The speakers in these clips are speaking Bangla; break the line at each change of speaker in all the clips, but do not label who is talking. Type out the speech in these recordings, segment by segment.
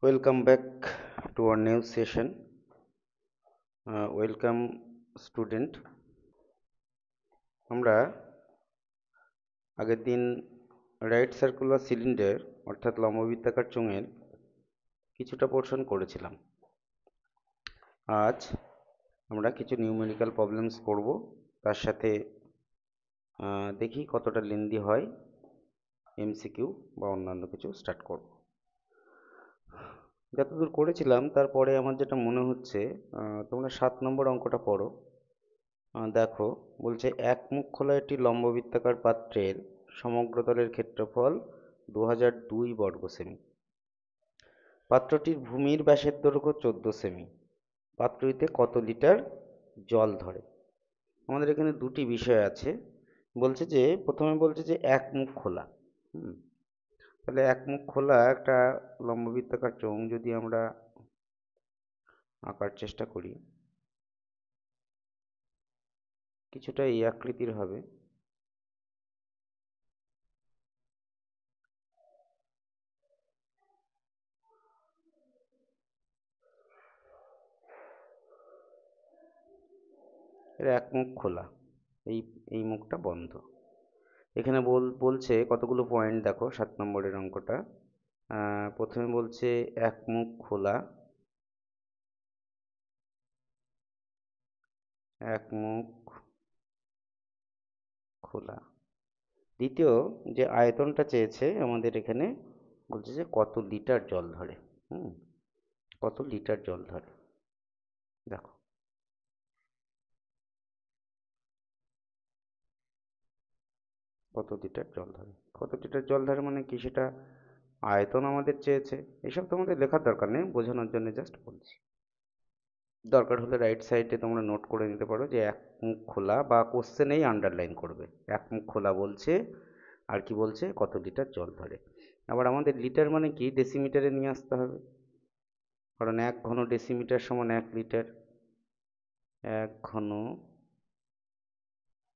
Welcome back to our new session. Welcome student. আমরা আগের দিন রাইট সার্কুলার সিলিন্ডার অর্থাৎ লম্ববৃত্তাকার চোঙের কিছুটা পোর্শন করেছিলাম। আজ আমরা কিছু নিউমেরিক্যাল প্রবলেমস করব, তার সাথে দেখি কতটা লেন্দি হয় এমসিকিউ বা অন্যান্য কিছু স্টার্ট করব। যতদূর করেছিলাম তারপরে আমার যেটা মনে হচ্ছে, তোমরা 7 নম্বর অঙ্কটা পড়ো। দেখো, বলছে এক মুখ খোলা একটি লম্ববৃত্তাকার পাত্রের সমগ্র তলের ক্ষেত্রফল 2002 বর্গ সেমি। পাত্রটির ভূমির ব্যাসের দৈর্ঘ্য 14 সেমি। পাত্রটিতে কত লিটার জল ধরে? আমাদের এখানে দুটি বিষয় আছে। বলছে যে প্রথমে বলছে যে এক মুখ খোলা। তাহলে এক মুখ খোলা একটা লম্ববৃত্তাকার চোঙ যদি আমরা আঁকার চেষ্টা করি, কিছুটা এই আকৃতির হবে। এর এক মুখ খোলা, এই এই মুখটা বন্ধ। এখানে বলছে কতগুলো পয়েন্ট দেখো 7 নম্বরের অঙ্কটা। প্রথমে বলছে এক মুখ খোলা, এক মুখ খোলা। দ্বিতীয় যে আয়তনটা চেয়েছে আমাদের এখানে, বলছে যে কত লিটার জল ধরে। হুম কত লিটার জল ধরে দেখো, কত লিটার জল ধরে। কত লিটার জল ধরে মানে কি, সেটা আয়তন আমাদের চেয়েছে। এসব তোমাদের লেখার দরকার নেই, বোঝানোর জন্য জাস্ট বলছি। দরকার হলে রাইট সাইডে তোমরা নোট করে নিতে পারো যে এক মুখ খোলা, বা কোশ্চেনেই আন্ডারলাইন করবে এক মুখ খোলা বলছে, আর কি বলছে কত লিটার জল ধরে। আবার আমাদের লিটার মানে কি ডেসিমিটারে নিয়ে আসতে হবে, কারণ 1 ঘন ডেসিমিটার সমান 1 লিটার। 1 ঘন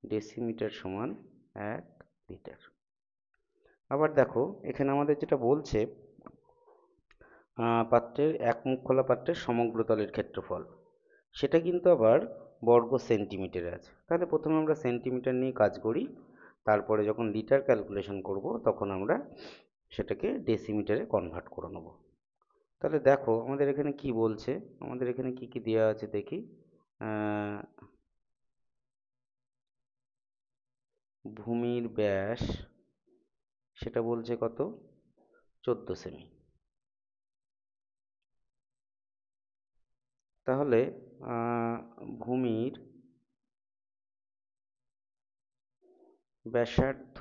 ডেসিমিটার সমান 1 লিটার। আবার দেখো এখানে আমাদের যেটা বলছে, পাত্রের এক মুখ খোলা পাত্রের সমগ্র তলের ক্ষেত্রফল, সেটা কিন্তু আবার বর্গ সেন্টিমিটারে আছে। তাহলে প্রথমে আমরা সেন্টিমিটার নিয়ে কাজ করি, তারপরে যখন লিটার ক্যালকুলেশন করব তখন আমরা সেটাকে ডেসিমিটারে কনভার্ট করে নেব। তাহলে দেখো আমাদের এখানে কি বলছে, আমাদের এখানে কি কি দেওয়া আছে দেখি। ভূমির ব্যাস সেটা বলছে কত, 14 সেমি। তাহলে ভূমির ব্যাসার্ধ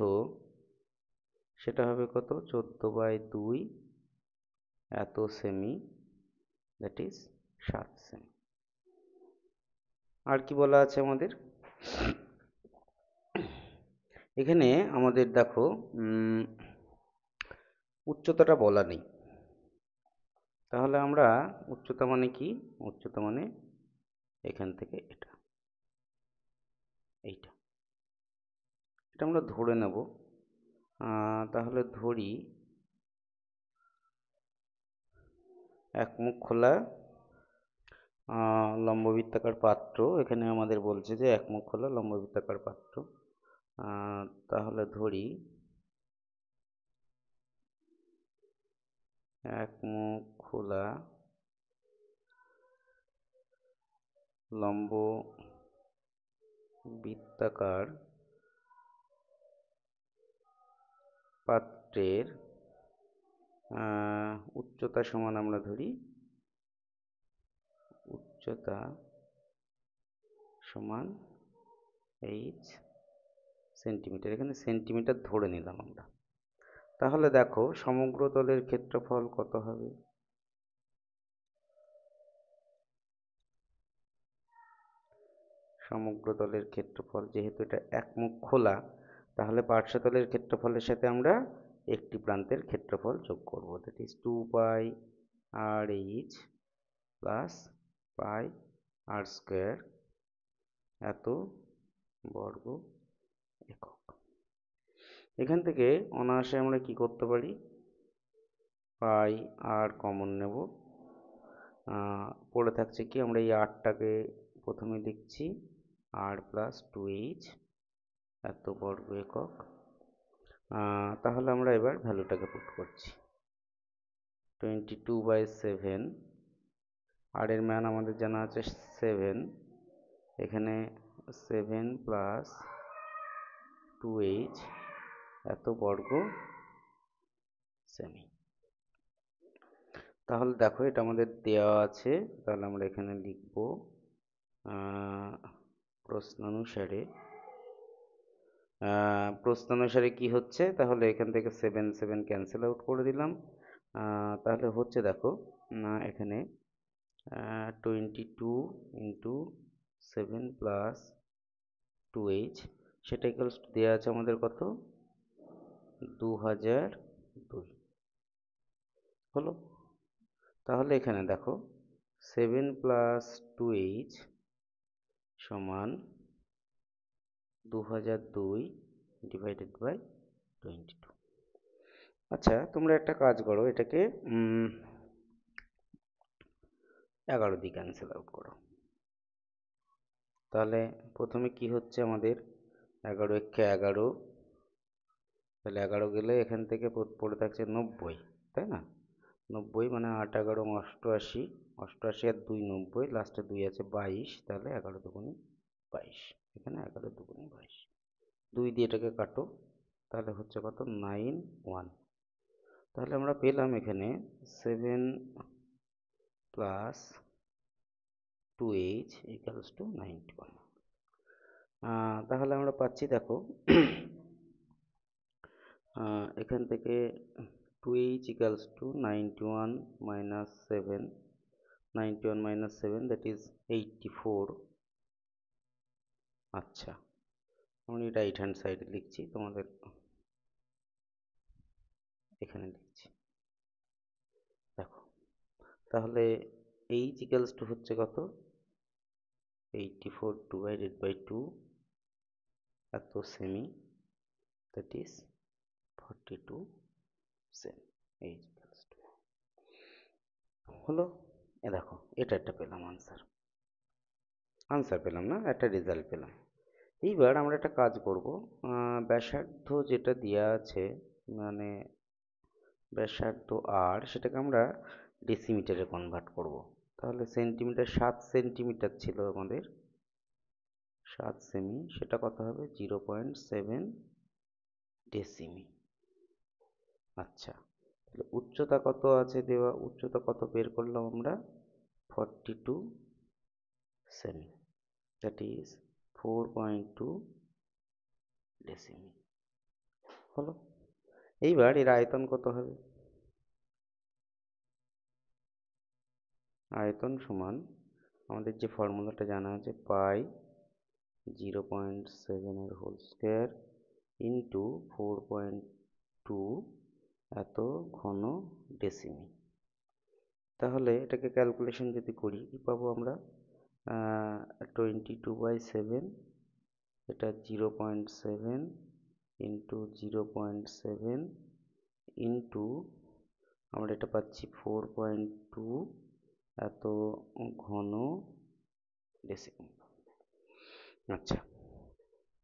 সেটা হবে কত, 14/2 এত সেমি, দ্যাট ইজ 7 সেমি। আর কি বলা আছে আমাদের এখানে, আমাদের দেখো উচ্চতাটা বলা নেই। তাহলে আমরা উচ্চতা মানে কি, উচ্চতা মানে এখান থেকে এটা, এইটা, এটা আমরা ধরে নেব। তাহলে ধরি এক মুখ খোলা লম্ববৃত্তাকার পাত্র, এখানে আমাদের বলছে যে এক মুখ খোলা লম্ববৃত্তাকার পাত্র। তাহলে ধরি এক মুখ খোলা লম্ববৃত্তাকার পাত্রের উচ্চতা সমান, আমরা ধরি উচ্চতা সমান এইচ সেন্টিমিটার, এখানে সেন্টিমিটার ধরে নিলাম আমরা। তাহলে দেখো সমগ্র তলের ক্ষেত্রফল কত হবে, সমগ্র তলের ক্ষেত্রফল, যেহেতু এটা এক মুখ খোলা, তাহলে পার্শ্বতলের ক্ষেত্রফলের সাথে আমরা একটি প্রান্তের ক্ষেত্রফল যোগ করব, that is 2πr/h plus πr² এত বর্গ একক। এখান থেকে অনায়াসে আমরা কি করতে পারি, পাই আর কমন নেব, পড়ে থাকছে কি, আমরা এই আরটাকে প্রথমে লিখছি আর প্লাস 2h এত বর্গ একক। তাহলে আমরা এবার ভ্যালুটাকে পুট করছি 22/7, আর এর মান আমাদের জানা আছে 7, এখানে 7 প্লাস 2h এত বর্গ সেমি। তাহলে দেখো এটা আমাদের দেওয়া আছে, তাহলে আমরা এখানে লিখব প্রশ্নানুসারে কি হচ্ছে, তাহলে এখান থেকে 7 7 ক্যান্সেল আউট করে দিলাম। তাহলে হচ্ছে দেখো এখানে 22 ইন্টু 7 প্লাস 2h, সেটা ইকুয়ালস টু দেওয়া আছে আমাদের কত, 2002 হলো। তাহলে এখানে দেখো 7 প্লাস 2h সমান 2002 ডিভাইডেড বাই 22। আচ্ছা, তোমরা একটা কাজ করো, এটাকে 11 দিয়ে ক্যান্সেল আউট করো। তাহলে প্রথমে কি হচ্ছে আমাদের, 11 একে 11, তাহলে 11 গেলে এখান থেকে পড়ে থাকছে 90, তাই না? 90 মানে 8 11 88, 88 আর 2 90, লাস্টে 2 আছে 22, তাহলে 11 দুগুণে 22, এখানে 11 দুগুণে 22, 2 দিয়ে এটাকে কাটো, তাহলে হচ্ছে কত, 91। তাহলে আমরা পেলাম এখানে 7 প্লাস 2h ইকুয়ালস টু 91। তাহলে আমরা পাচ্ছি দেখো এখান থেকে 2h equals to 91 minus 7, 91 minus 7 that is 84। আচ্ছা, আমি রাইট হ্যান্ড সাইডে লিখছি, তোমাদের এখানে লিখছি, দেখো তাহলে h ইকুয়ালস টু হচ্ছে কত, 84 ডিভাইডেড বাই 2 এত semi, that is 42 semi, h equals to হলো। দেখো এটা একটা পেলাম আনসার পেলাম না, একটা রেজাল্ট পেলাম। এইবার আমরা একটা কাজ করব, ব্যাসার্ধ যেটা দেওয়া আছে, মানে ব্যাসার্ধ আর, সেটাকে আমরা ডেসিমিটারে কনভার্ট করব। তাহলে সেন্টিমিটার 7 সেন্টিমিটার ছিল আমাদের, 7 সেমি, সেটা কত হবে, 0.7 ডেসিমি। আচ্ছা, তাহলে উচ্চতা কত আছে দেওয়া, উচ্চতা কত বের করলাম আমরা, 42 সেমি, দ্যাট ইজ 4.2 ডেসিমি হলো। এইবার এর আয়তন কত হবে, আয়তন সমান আমাদের যে ফর্মুলাটা জানা আছে, পাই 0.7 এর হোল স্কোয়ার ইন্টু 4.2 এত ঘন ডেসিমি। তাহলে এটাকে ক্যালকুলেশন যদি করি কি পাবো আমরা, 22/7, এটা 0.7 ইন্টু 0.7 ইন্টু আমরা এটা পাচ্ছি 4.2 এত ঘন ডেসিমি। আচ্ছা,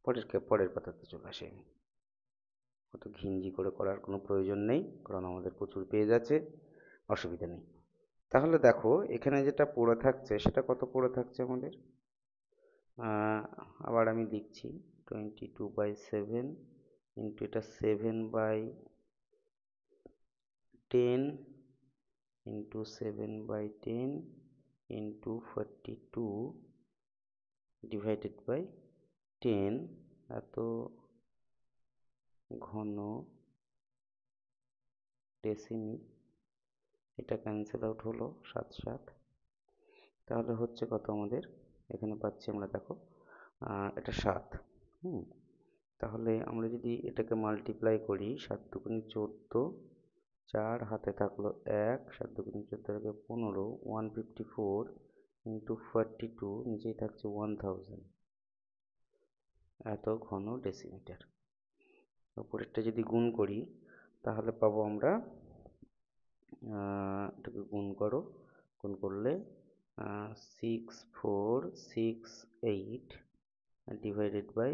পরের কথাতে চলে আসে, অত ঘিঞ্জি করে করার কোনো প্রয়োজন নেই, কারণ আমাদের প্রচুর পেজ আছে, অসুবিধা নেই। তাহলে দেখো এখানে যেটা পড়ে থাকছে সেটা কত পড়ে থাকছে আমাদের, আবার আমি লিখছি 22/7 ইন্টু এটা 7/10 ইন্টু 7/10 ইন্টু 42 ডিভাইডেড বাই 10 এত ঘন ডেসিমি। এটা ক্যান্সেল আউট হলো 7 7, তাহলে হচ্ছে কত আমাদের, এখানে পাচ্ছি আমরা দেখো এটা 7, তাহলে আমরা যদি এটাকে মাল্টিপ্লাই করি, 7 দুগুণে 14, 4 হাতে থাকলো 1, 7 দুগুণে 14 থেকে 15, 154 ইন্টু 42, নিচেই থাকছে 1000 এত ঘন ডেসিমিটার। উপরেরটা যদি গুণ করি তাহলে পাবো আমরা এটাকে গুণ করো, গুণ করলে 6468 ডিভাইডেড বাই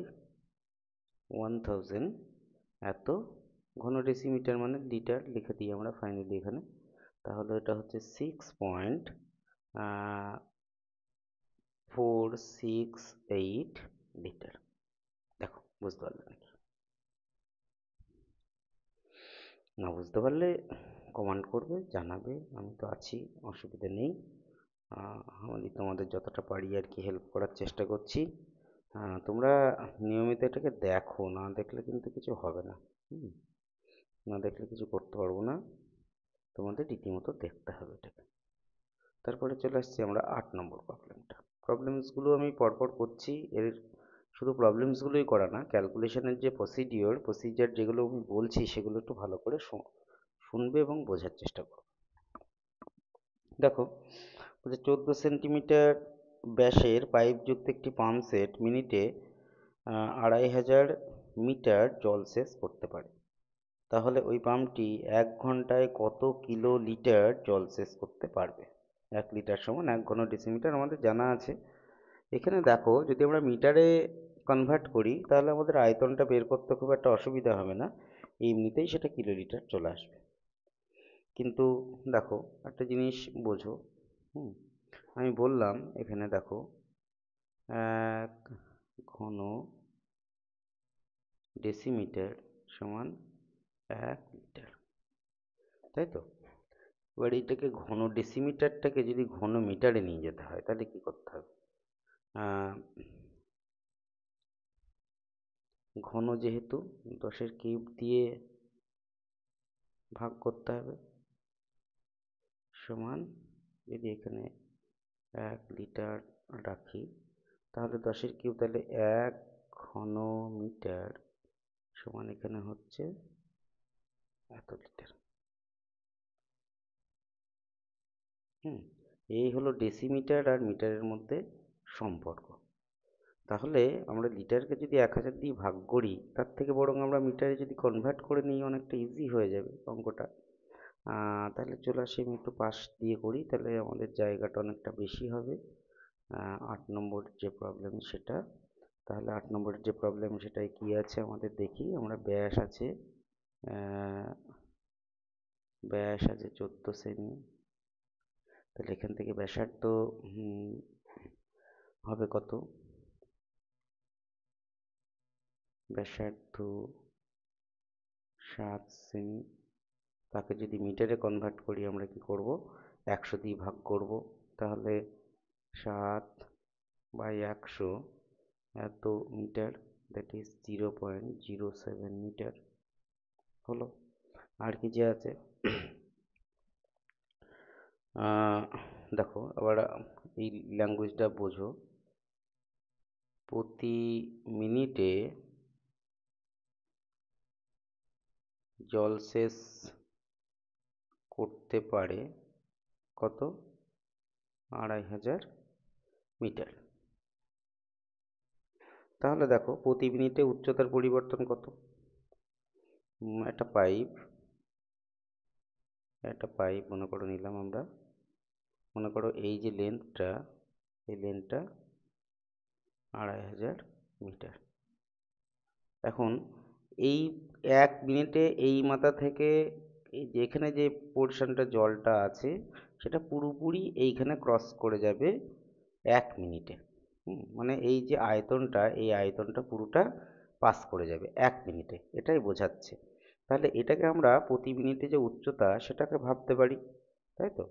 1000 এত ঘন ডেসিমিটার মানে লিটার লিখে দিই আমরা ফাইনালি এখানে। তাহলে এটা হচ্ছে 6.468 লিটার। দেখো বুঝতে পারলে নাকি? না বুঝতে পারলে কমেন্ট করবে, জানাবে, আমি তো আছি, অসুবিধা নেই। আমি তোমাদের যতটা পারি আর কি হেল্প করার চেষ্টা করছি। তোমরা নিয়মিত এটাকে দেখো, না দেখলে কিন্তু কিছু হবে না। না দেখলে কিছু করতে পারবো না, তোমাদের রীতিমতো দেখতে হবে এটাকে। তারপরে চলে আসছি আমরা 8 নম্বর প্রবলেমটা। প্রবলেমসগুলো আমি পরপর করছি, এর শুধু প্রবলেমসগুলোই করা না, ক্যালকুলেশনের যে প্রসিজার যেগুলো আমি বলছি সেগুলো একটু ভালো করে শুনবে এবং বোঝার চেষ্টা করো। দেখো, 14 সেন্টিমিটার ব্যাসের পাইপযুক্ত একটি পাম্প সেট মিনিটে 2500 মিটার জল শেষ করতে পারে। তাহলে ওই পাম্পটি 1 ঘন্টায় কত কিলো লিটার জল শেষ করতে পারবে? 1 লিটার সমান 1 ঘন ডেসিমিটার আমাদের জানা আছে। এখানে দেখো, যদি আমরা মিটারে কনভার্ট করি তাহলে আমাদের আয়তনটা বের করতে খুব একটা অসুবিধা হবে না, এমনিতেই সেটা কিলোলিটার চলে আসবে। কিন্তু দেখো একটা জিনিস বোঝো, আমি বললাম এখানে দেখো 1 ঘন ডেসিমিটার সমান 1 লিটার, তাই তো? এবার এইটাকে ঘন ডেসিমিটারটাকে যদি ঘন মিটারে নিয়ে যেতে হয় তাহলে কি করতে হবে? ঘন যেহেতু 10^³ দিয়ে ভাগ করতে হবে, সমান যদি এখানে 1 লিটার রাখি তাহলে 10^³ তাহলে 1 ঘন মিটার সমান এখানে হচ্ছে এত লিটার। এই হলো ডেসিমিটার আর মিটারের মধ্যে সম্পর্ক। তাহলে আমরা লিটারকে যদি 1000 দিয়ে ভাগ করি, তার থেকে বরং আমরা মিটারে যদি কনভার্ট করে নিই অনেকটা ইজি হয়ে যাবে অঙ্কটা। তাহলে চলে আসি, আমি একটু পাশ দিয়ে করি, তাহলে আমাদের জায়গাটা অনেকটা বেশি হবে। 8 নম্বর যে প্রবলেম সেটা, তাহলে 8 নম্বরের যে প্রবলেম সেটাই কি আছে আমাদের দেখি আমরা। ব্যাস আছে 14 সেমি, তাহলে এখান থেকে ব্যাসার্ধ হবে কত? ব্যাসার্ধ 7 সেমি। তাকে যদি মিটারে কনভার্ট করি আমরা কি করব? 100 দিয়ে ভাগ করব, তাহলে 7/100 এত মিটার, দ্যাট ইজ 0.07 মিটার হলো। আর কি যে আছে দেখো আবার এই ল্যাঙ্গুয়েজটা বোঝো। প্রতি মিনিটে জল শেষ করতে পারে কত? 2500 মিটার। তাহলে দেখো প্রতি মিনিটে উচ্চতার পরিবর্তন কত? একটা পাইপ মনে করো নিলাম আমরা, মনে করো এই যে লেন্থটা, এই লেন্থটা 2500 মিটার। এখন এই 1 মিনিটে এই মাথা থেকে যেখানে যে পোর্শনটা জলটা আছে সেটা পুরোপুরি এইখানে ক্রস করে যাবে 1 মিনিটে। মানে এই যে আয়তনটা, এই আয়তনটা পুরোটা পাস করে যাবে 1 মিনিটে, এটাই বোঝাচ্ছে। তাহলে এটাকে আমরা প্রতি মিনিটে যে উচ্চতা সেটাকে ভাবতে পারি, তাই তো?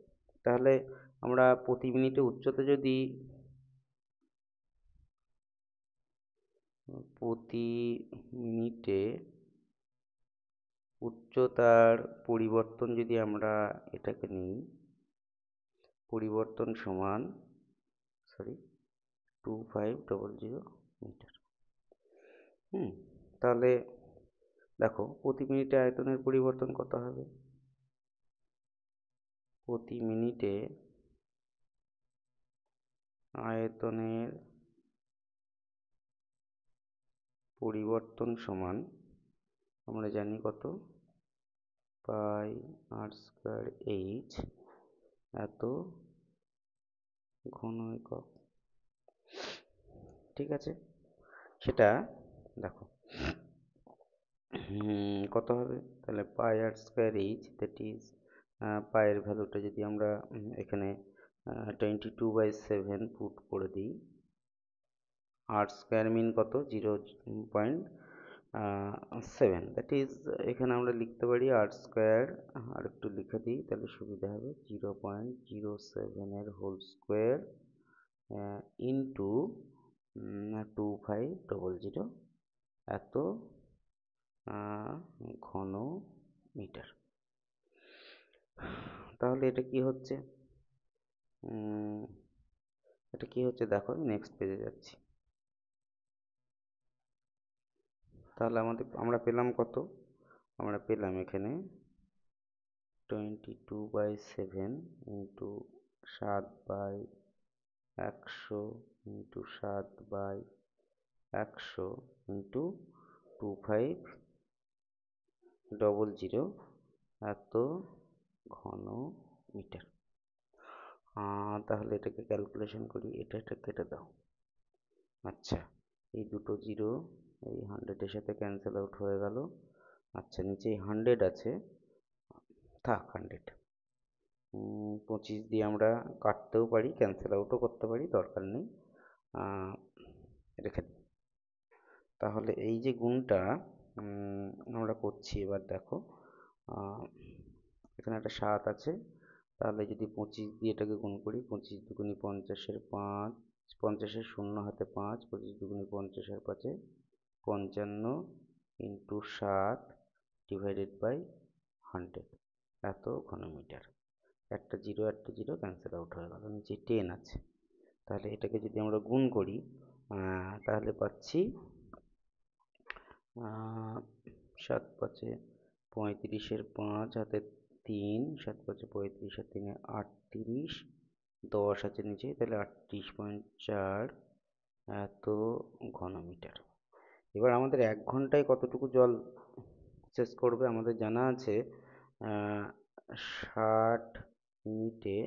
তাহলে আমরা প্রতি মিনিটে উচ্চতা যদি প্রতি মিনিটে উচ্চতার পরিবর্তন যদি আমরা এটাকে নিই, পরিবর্তন সমান 2500 মিটার। তাহলে দেখো প্রতি মিনিটে আয়তনের পরিবর্তন কত হবে? প্রতি মিনিটে আয়তনের পরিবর্তন সমান আমরা জানি কত? পাই আর স্কোয়ার এইচ এত ঘন একক। ঠিক আছে, সেটা দেখো কত হবে, তাহলে পাই আর স্কোয়ার এইচ, দ্যাট ইজ পায়ের ভ্যালুটা যদি আমরা এখানে 22/7 পুট করে দিই, আর স্কোয়ার মিন কত 0.7, দ্যাট ইজ এখানে আমরা লিখতে পারি আর স্কোয়ার, আর একটু লিখে দিই তাহলে সুবিধা হবে, 0.07 হোল স্কোয়ার ইন্টু 2500 এত ঘন মিটার। তাহলে এটা কি হচ্ছে, দেখো আমি নেক্সট পেজে যাচ্ছি। তাহলে আমরা পেলাম কত, আমরা পেলাম এখানে 22/7 ইন্টু 7/100 ইন্টু 7/100 ইন্টু 2500 এত ঘন মিটার। তাহলে এটাকে ক্যালকুলেশন করি, এটা কেটে দাও। আচ্ছা, এই দুটো জিরো এই 100-এর সাথে ক্যান্সেল আউট হয়ে গেল। আচ্ছা, নিচে 100 আছে, থাক 100। 25 দিয়ে আমরা কাটতেও পারি, ক্যান্সেল আউটও করতে পারি, দরকার নেই, রেখে দিই। তাহলে এই যে গুণটা আমরা করছি, এবার দেখো এখানে একটা 7 আছে, তাহলে যদি 25 দিয়ে এটাকে গুণ করি, 25 দুগুণি 50-এর 5, 50-এর 0 হাতে 5, 25 দুগুণি 50-এর 5-এ 55 ইন্টু 7 ডিভাইডেড বাই 100 এত ঘনমিটার। একটা জিরো ক্যান্সেল আউট হয়ে গেল, নিচে 10 আছে। তাহলে এটাকে যদি আমরা গুণ করি তাহলে পাচ্ছি 7 5-এ 35-এর 5 হাতে 3, 7 5-এ 35 আর 3-এ 38, 10 আছে নিচে, তাহলে 38.4 এত ঘনমিটার। এবার আমাদের 1 ঘন্টায় কতটুকু জল শেষ করবে, আমাদের জানা আছে 60 মিনিটে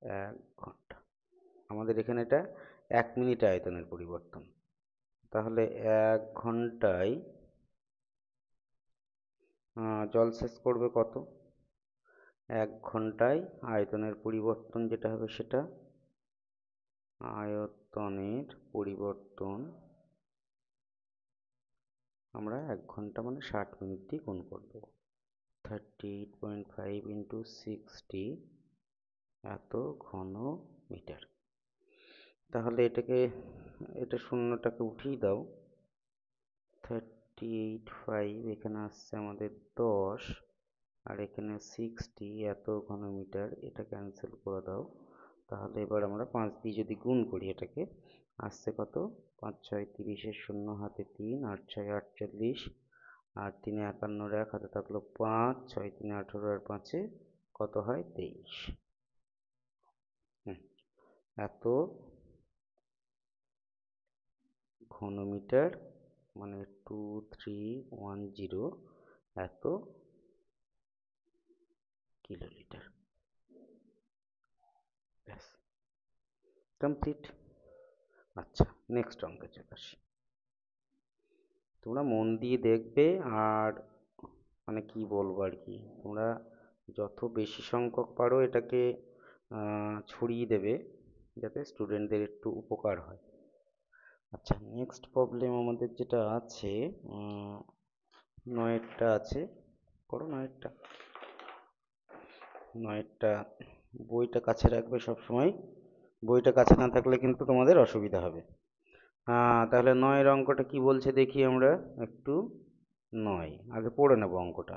1 ঘন্টা। আমাদের এখানে এটা 1 মিনিট আয়তনের পরিবর্তন, তাহলে 1 ঘন্টায় জল শেষ করবে কত, 1 ঘন্টায় আয়তনের পরিবর্তন যেটা হবে সেটা আয়তনের পরিবর্তন আমরা 1 ঘন্টা মানে 60 মিনিট দিয়ে গুণ করে দেবো। 38.5 ইন্টু 60 এত ঘন মিটার। তাহলে এটা শূন্যটাকে উঠিয়ে দাও, 38.5 এখানে আসছে আমাদের 10, আর এখানে 60 এত ঘনমিটার, এটা ক্যান্সেল করে দাও। তাহলে এবার আমরা 5 দিয়ে যদি গুণ করি, এটাকে আসছে কত, 5 6 30-এর 0 হাতে 3, 8 6 48, আর 3 51-এর 1 হাতে থাকলো 5, 6 3 18 আর 5-এ কত হয় 23। এত ঘনমিটার মানে 2310 এত কিলোলিটার। ব্যাস, কমপ্লিট। আচ্ছা, নেক্সট অঙ্কে চলে আসি। তোমরা মন দিয়ে দেখবে, আর মানে কি বলবো আর কি, তোমরা যত বেশি সংখ্যক পারো এটাকে ছড়িয়ে দেবে যাতে স্টুডেন্টদের একটু উপকার হয়। আচ্ছা, নেক্সট প্রবলেম আমাদের যেটা আছে 9-এরটা আছে, করো 9-এরটা। বইটা কাছে রাখবে সব সময়, বইটা কাছে না থাকলে কিন্তু তোমাদের অসুবিধা হবে। তাহলে 9-এর অঙ্কটা কি বলছে দেখি আমরা একটু। 9 আগে পড়ে নেব অঙ্কটা।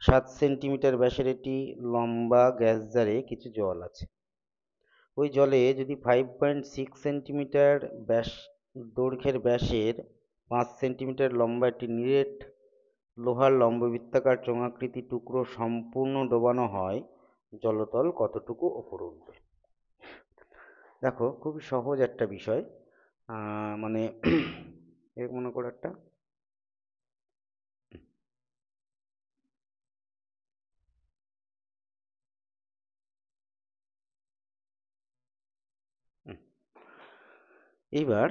7 সেন্টিমিটার ব্যাসের একটি লম্বা গ্যাস জারে কিছু জল আছে। ওই জলে যদি 5.6 সেন্টিমিটার দৈর্ঘ্যের ব্যাসের 5 সেন্টিমিটার লম্বা একটি নিরেট লোহার লম্ববৃত্তাকার চোঙাকৃতি টুকরো সম্পূর্ণ ডোবানো হয়, জলতল কতটুকু ওপরে উঠবে। দেখো, খুবই সহজ একটা বিষয়, মানে মনে করো একটা এইবার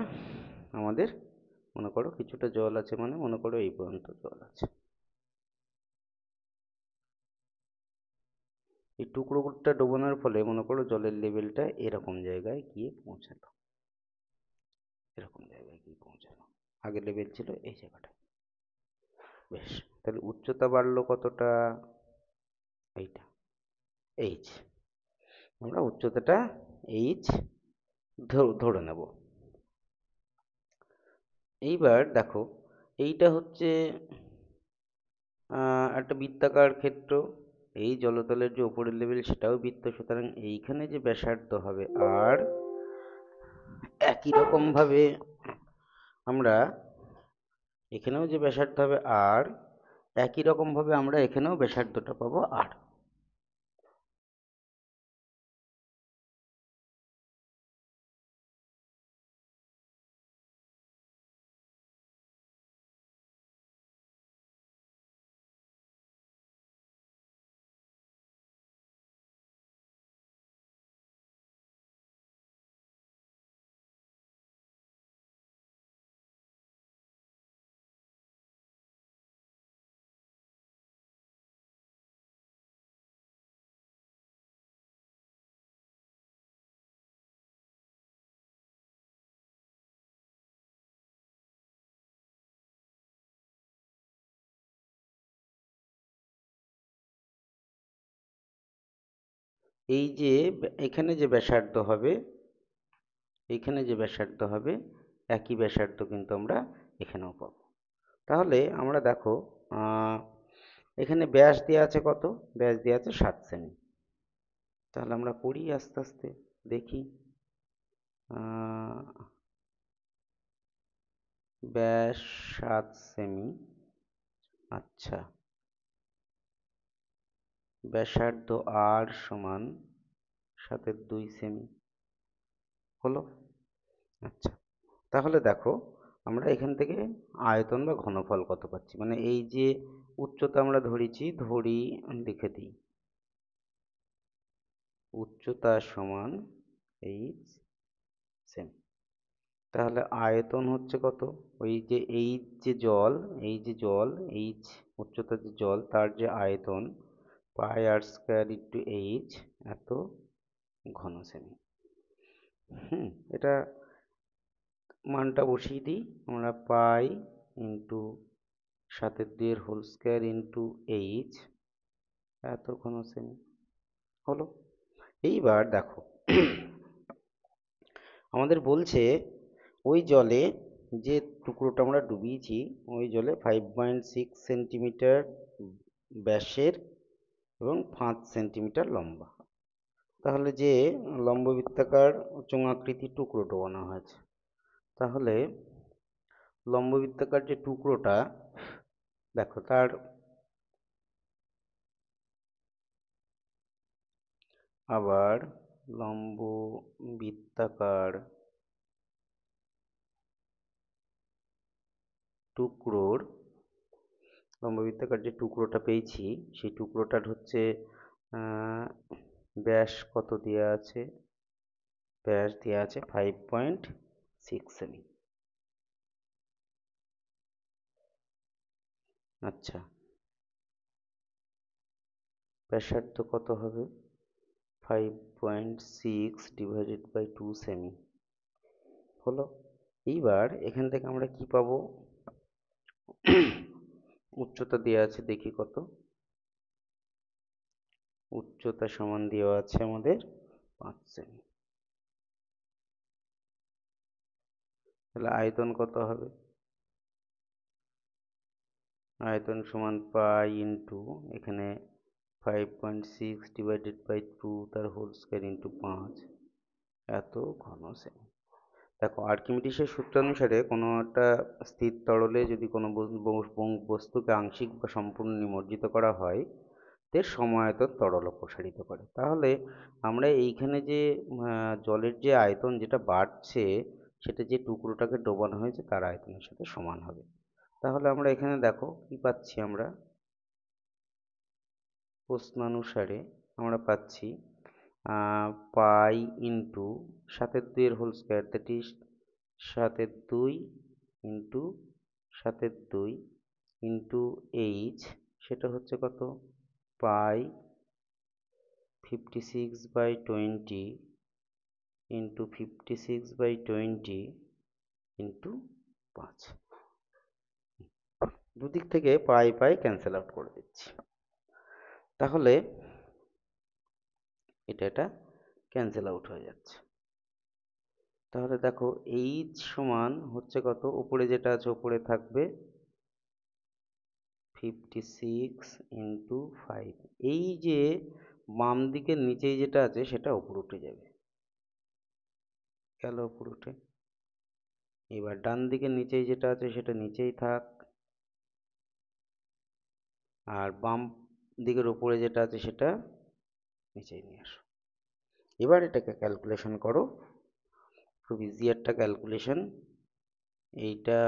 আমাদের মনে করো কিছুটা জল আছে, মানে মনে করো এই পর্যন্ত জল আছে। এই টুকরোটা ডোবানোর ফলে মনে করো জলের লেভেলটা এরকম জায়গায় গিয়ে পৌঁছালো, এরকম জায়গায় গিয়ে পৌঁছালো। আগের লেভেল ছিল এই জায়গাটায়। বেশ, তাহলে উচ্চতা বাড়লো কতটা? এইটা এইচ, আমরা উচ্চতাটা এইচ ধরে নেব। এইবার দেখো, এইটা হচ্ছে একটা বৃত্তাকার ক্ষেত্র। এই জলতলের যে উপরের লেভেল সেটাও বৃত্ত, সুতরাং এইখানে যে ব্যাসার্ধ হবে আর একই রকম ভাবে আমরা এখানেও যে ব্যাসার্ধ হবে আর একই রকম ভাবে আমরা এখানেও ব্যাসার্ধটা পাবো আর। এই যে এখানে যে ব্যাসার্ধ হবে, এখানে যে ব্যাসার্ধ হবে একই ব্যাসার্ধ কিন্তু আমরা এখানেও পাবো। তাহলে আমরা দেখো, এখানে ব্যাস দেওয়া আছে কত? ব্যাস দেওয়া আছে 7 সেমি। তাহলে আমরা করি আস্তে আস্তে, দেখি। ব্যাস 7 সেমি। আচ্ছা, ব্যাসার্ধ আর সমান 7/2 সেমি হলো। আচ্ছা, তাহলে দেখো আমরা এখান থেকে আয়তন বা ঘনফল কত পাচ্ছি, মানে এই যে উচ্চতা আমরা ধরেছি, ধরি লিখে দিই উচ্চতা সমান 8 সেমি। তাহলে আয়তন হচ্ছে কত? ওই যে এইচ যে জল, এই যে জল এইচ, উচ্চতার যে জল তার যে আয়তন পাই আর স্কোয়ার ইন্টু এইচ, এত ঘন সেমি। এটা মানটা বসিয়ে দিই আমরা, পাই ইন্টু 7/2 ইন্টু এইচ, এত ঘন সেমি হলো। এইবার দেখো আমাদের বলছে ওই জলে যে টুকরোটা আমরা ডুবিয়েছি, ওই জলে 5.6 সেন্টিমিটার ব্যাসের এবং 5 সেন্টিমিটার লম্বা। তাহলে যে লম্ববৃত্তাকার চোঙাকৃতি টুকরো ডোবানো হয়েছে, তাহলে লম্ববৃত্তাকার যে টুকরোটা দেখো, তার আবার লম্ববৃত্তাকার টুকরোর, লম্ববৃত্তাকার যে টুকরোটা পেয়েছি সেই টুকরোটার হচ্ছে ব্যাস কত দেওয়া আছে? ব্যাস দেওয়া আছে 5.6 সেমি। আচ্ছা, ব্যাসার্ধ কত হবে? 5.6/2 সেমি হলো। এইবার এখান থেকে আমরা কি পাবো? উচ্চতা দেওয়া আছে, দেখি কত। উচ্চতা সমান দেওয়া আছে আমাদের 5 সেমি। তাহলে আয়তন কত হবে? আয়তন সমান পাই ইন্টু এখানে 5.6/2 তার হোল স্কোয়ার ইন্টু 5, এত ঘন সেমি। দেখো আর্কিমিডিসের সূত্র অনুসারে কোনো একটা স্থির তরলে যদি কোনো বস্তুকে আংশিক বা সম্পূর্ণ নিমজ্জিত করা হয়, এর সমায়তন তরল প্রসারিত করে। তাহলে আমরা এইখানে যে জলের যে আয়তন যেটা বাড়ছে, সেটা যে টুকরোটাকে ডোবানো হয়েছে তার আয়তনের সাথে সমান হবে। তাহলে আমরা এখানে দেখো কি পাচ্ছি, আমরা প্রশ্নানুসারে আমরা পাচ্ছি pi into 7/2 whole square, that is সাতের দুই ইন্টু সাতের দুই ইন্টু এইচ, সেটা হচ্ছে কত, পাই 56/20 ইন্টু 56/20 ইন্টু 5। দুদিক থেকে পাই পাই ক্যান্সেল আউট করে দিচ্ছি, তাহলে এটা ক্যান্সেল আউট হয়ে যাচ্ছে। তাহলে দেখো এইচ সমান হচ্ছে কত, উপরে যেটা আছে উপরে থাকবে 56 ইন্টু 5। এই যে বাম দিকের নিচেই যেটা আছে সেটা উপরে উঠে যাবে, গেল উপরে উঠে। এবার ডান দিকের নিচেই যেটা আছে সেটা নিচেই থাক, আর বাম দিকের উপরে যেটা আছে সেটা নিচেই নিয়ে আসো। এবার এটাকে ক্যালকুলেশন করো, খুব ইজি একটা ক্যালকুলেশন। এইটা